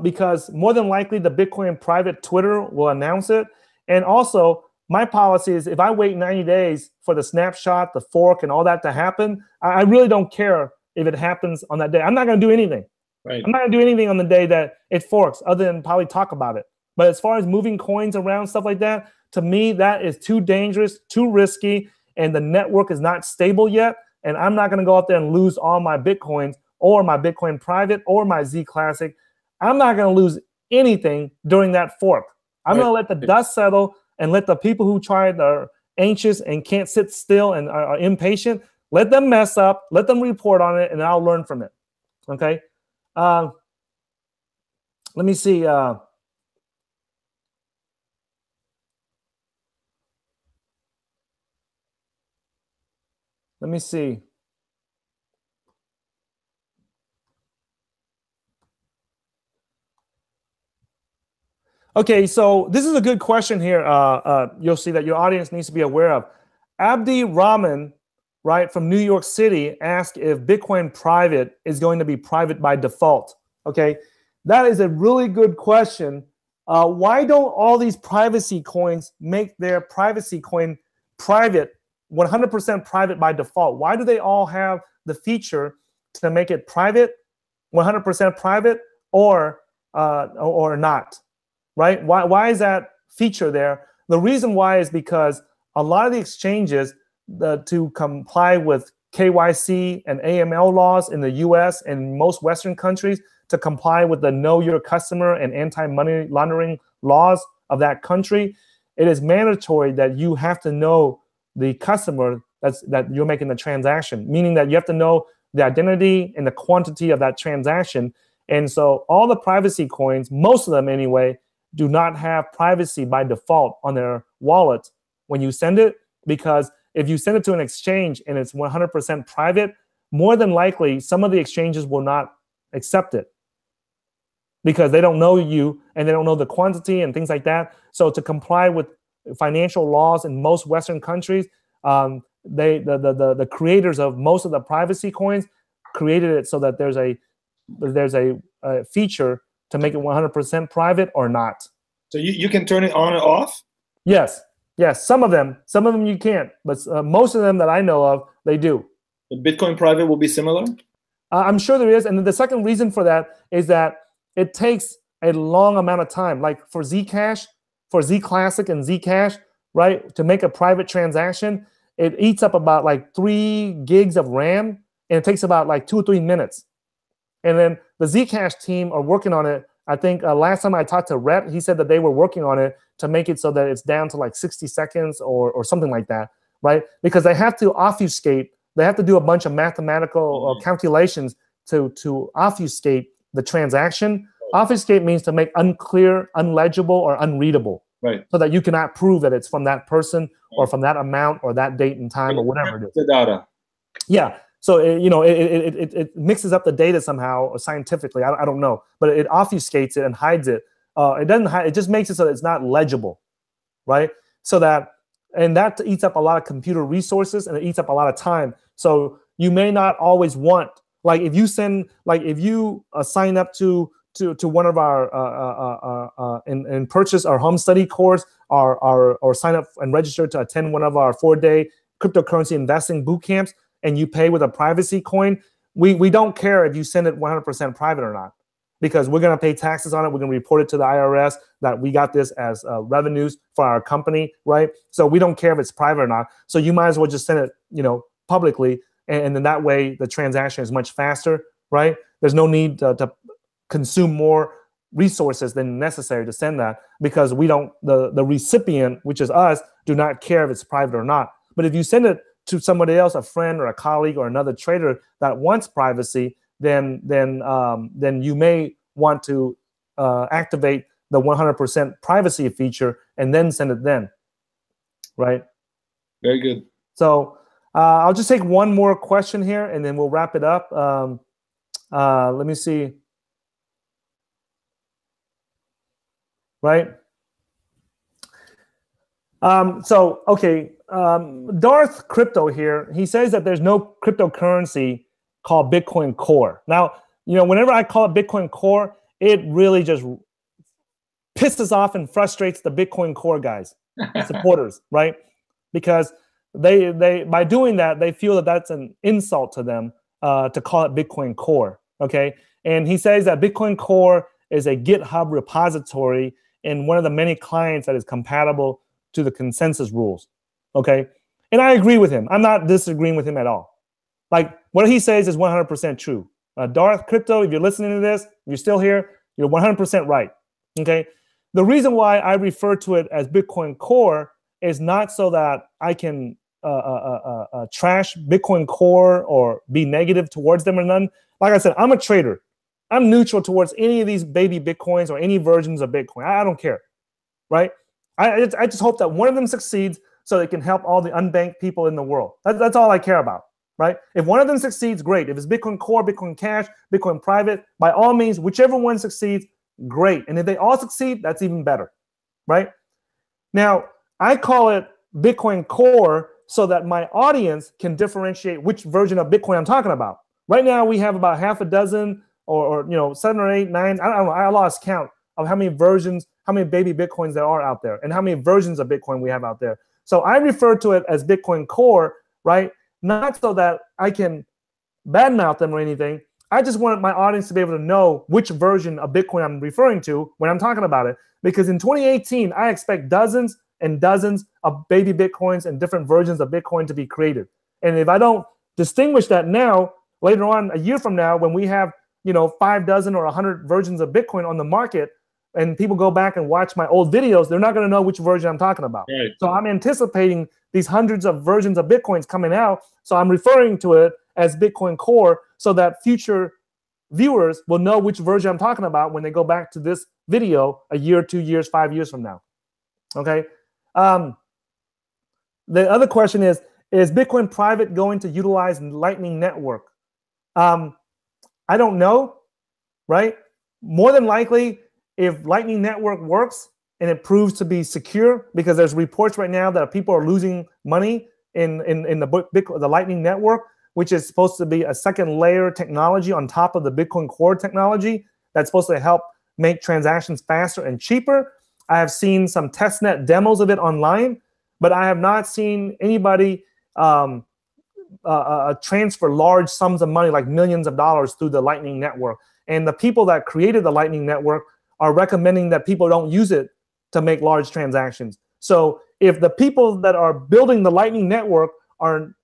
because more than likely the Bitcoin private Twitter will announce it. And also, my policy is if I wait 90 days for the snapshot, the fork, and all that to happen, I really don't care if it happens on that day. I'm not going to do anything. Right. I'm not going to do anything on the day that it forks other than probably talk about it. But as far as moving coins around, stuff like that, to me, that is too dangerous, too risky, and the network is not stable yet. And I'm not going to go out there and lose all my Bitcoins or my Bitcoin private or my ZClassic. I'm not going to lose anything during that fork. I'm going to let the dust settle and let the people who are anxious and can't sit still and are impatient, let them mess up, let them report on it, and I'll learn from it. Okay? Let me see. Let me see. Okay, so this is a good question here, Yossi, that your audience needs to be aware of. Abdi Rahman, right, from New York City, asked if Bitcoin private is going to be private by default. Okay, that is a really good question. Why don't all these privacy coins make their privacy coin private, 100% private by default? Why do they all have the feature to make it private, 100% private, or not? Right? Why is that feature there? The reason why is because a lot of the exchanges to comply with KYC and AML laws in the US and most Western countries, to comply with the Know Your Customer and anti-money laundering laws of that country, it is mandatory that you have to know the customer that you're making the transaction, meaning that you have to know the identity and the quantity of that transaction. And so all the privacy coins, most of them anyway, do not have privacy by default on their wallet when you send it, because if you send it to an exchange and it's 100% private, more than likely some of the exchanges will not accept it because they don't know you and they don't know the quantity and things like that. So to comply with financial laws in most Western countries, the creators of most of the privacy coins created it so that there's a feature to make it 100% private or not. So you can turn it on and off? Yes. Some of them you can't, but most of them that I know of, they do. The Bitcoin private will be similar? I'm sure there is. And the second reason for that is that it takes a long amount of time. Like for Zcash, for ZClassic and Zcash, right, to make a private transaction, it eats up about like 3 gigs of RAM, and it takes about like 2 or 3 minutes. And then the Zcash team are working on it. I think last time I talked to Rhett, he said that they were working on it to make it so that it's down to like 60 seconds or something like that, right? Because they have to obfuscate. They have to do a bunch of mathematical calculations to obfuscate the transaction. Obfuscate means to make unclear, unlegible, or unreadable, right? So that you cannot prove that it's from that person or from that amount or that date and time or whatever it is. The data. Yeah. So it mixes up the data somehow or scientifically. I don't know, but it obfuscates it and hides it. It doesn't hide. It just makes it so that it's not legible, right? So that eats up a lot of computer resources and it eats up a lot of time. So you may not always want, like if you sign up to one of our and purchase our home study course or sign up and register to attend one of our 4-day cryptocurrency investing boot camps, and you pay with a privacy coin, we don't care if you send it 100% private or not, because we're going to pay taxes on it. We're going to report it to the IRS that we got this as revenues for our company, right? So we don't care if it's private or not. So you might as well just send it, publicly, and then that way the transaction is much faster, right? There's no need to consume more resources than necessary to send that, because we don't, the recipient, which is us, do not care if it's private or not. But if you send it to somebody else, a friend or a colleague or another trader that wants privacy, then you may want to activate the 100% privacy feature and then send it then, right? Very good. So I'll just take one more question here and then we'll wrap it up. Let me see. Right? Darth Crypto here, he says that there's no cryptocurrency called Bitcoin Core. Now, whenever I call it Bitcoin Core, it really just pisses off and frustrates the Bitcoin Core guys, supporters, right? Because they by doing that, they feel that that's an insult to them to call it Bitcoin Core, okay? And he says that Bitcoin Core is a GitHub repository and one of the many clients that is compatible to the consensus rules, okay? And I agree with him. I'm not disagreeing with him at all. Like, what he says is 100% true. Darth Crypto, if you're listening to this, if you're still here, you're 100% right, okay? The reason why I refer to it as Bitcoin Core is not so that I can trash Bitcoin Core or be negative towards them or none. Like I said, I'm a trader. I'm neutral towards any of these baby Bitcoins or any versions of Bitcoin. I don't care, right? I just hope that one of them succeeds so they can help all the unbanked people in the world. That's all I care about, right? If one of them succeeds, great. If it's Bitcoin Core, Bitcoin Cash, Bitcoin Private, by all means, whichever one succeeds, great. And if they all succeed, that's even better, right? Now, I call it Bitcoin Core so that my audience can differentiate which version of Bitcoin I'm talking about. Right now, we have about half a dozen or 7 or 8, 9, I don't know, I lost count of how many versions, how many baby Bitcoins there are out there and how many versions of Bitcoin we have out there. So I refer to it as Bitcoin Core, right? Not so that I can badmouth them or anything. I just want my audience to be able to know which version of Bitcoin I'm referring to when I'm talking about it. Because in 2018, I expect dozens and dozens of baby Bitcoins and different versions of Bitcoin to be created. And if I don't distinguish that now, later on, a year from now, when we have 5 dozen or 100 versions of Bitcoin on the market, and people go back and watch my old videos, they're not going to know which version I'm talking about. Right. So I'm anticipating these hundreds of versions of Bitcoins coming out. So I'm referring to it as Bitcoin Core so that future viewers will know which version I'm talking about when they go back to this video a year, 2 years, 5 years from now. Okay. The other question is Bitcoin Private going to utilize Lightning Network? I don't know, right? More than likely, if Lightning Network works and it proves to be secure, because there's reports right now that people are losing money in the Lightning Network, which is supposed to be a second layer technology on top of the Bitcoin Core technology that's supposed to help make transactions faster and cheaper. I have seen some testnet demos of it online, but I have not seen anybody transfer large sums of money, like millions of dollars, through the Lightning Network. And the people that created the Lightning Network are recommending that people don't use it to make large transactions. So if the people that are building the Lightning Network do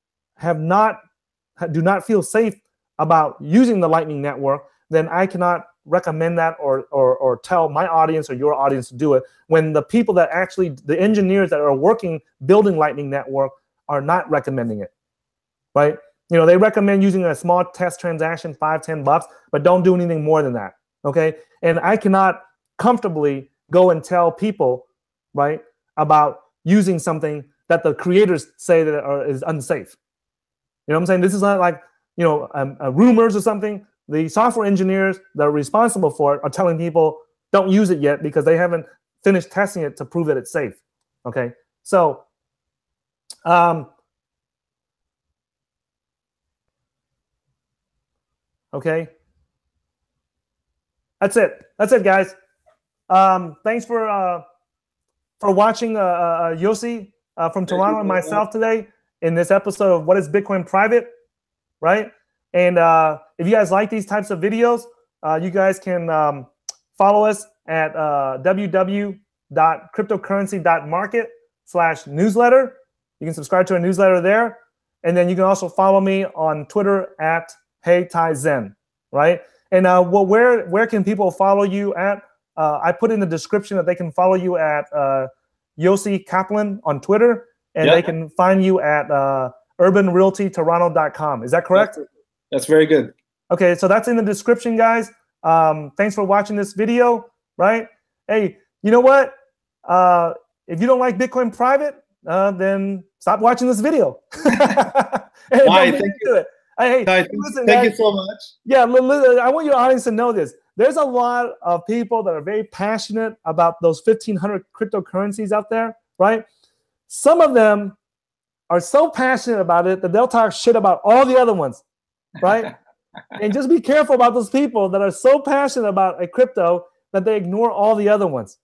not feel safe about using the Lightning Network, then I cannot recommend that or tell my audience or your audience to do it, when the people that actually, the engineers that are working building Lightning Network are not recommending it, right? They recommend using a small test transaction, $5-10, but don't do anything more than that, okay? And I cannot comfortably go and tell people, right, about using something that the creators say that is unsafe. You know what I'm saying? This is not like, rumors or something. The software engineers that are responsible for it are telling people don't use it yet because they haven't finished testing it to prove that it's safe. Okay, so okay, that's it. That's it, guys. Thanks for watching Yossi from Toronto and myself today in this episode of What is Bitcoin Private, right? And if you guys like these types of videos, you guys can follow us at www.cryptocurrency.market/newsletter. You can subscribe to our newsletter there. And then you can also follow me on Twitter at HeyTaiZen, right? And where can people follow you at? I put in the description that they can follow you at Yossi Kaplan on Twitter, and they can find you at urbanrealtytoronto.com. Is that correct? That's very good. Okay, so that's in the description, guys. Thanks for watching this video, right? Hey, you know what? If you don't like Bitcoin Private, then stop watching this video. Why? Thank you. Hey, listen, thank you so much. Yeah, I want your audience to know this. There's a lot of people that are very passionate about those 1,500 cryptocurrencies out there, right? Some of them are so passionate about it that they'll talk shit about all the other ones, right? And just be careful about those people that are so passionate about a crypto that they ignore all the other ones,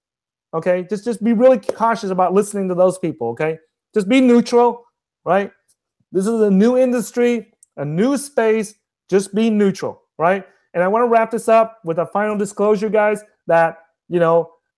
okay? Just be really cautious about listening to those people, okay? Just be neutral, right? This is a new industry, a new space. Just be neutral, right? And I want to wrap this up with a final disclosure, guys, that,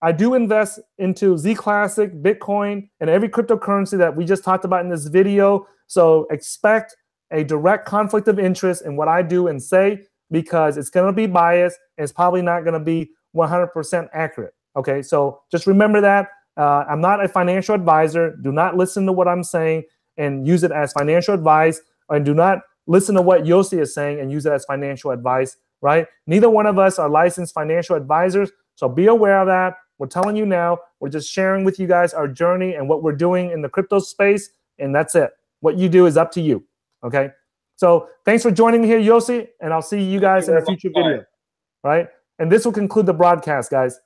I do invest into ZClassic, Bitcoin, and every cryptocurrency that we just talked about in this video. So expect a direct conflict of interest in what I do and say, because it's going to be biased and it's probably not going to be 100% accurate. Okay, so just remember that. I'm not a financial advisor. Do not listen to what I'm saying and use it as financial advice, and do not listen to what Yossi is saying and use it as financial advice, right? Neither one of us are licensed financial advisors, so be aware of that. We're telling you now. We're just sharing with you guys our journey and what we're doing in the crypto space, and that's it. What you do is up to you, okay? So thanks for joining me here, Yossi, and I'll see you guys in a future video, right? And this will conclude the broadcast, guys.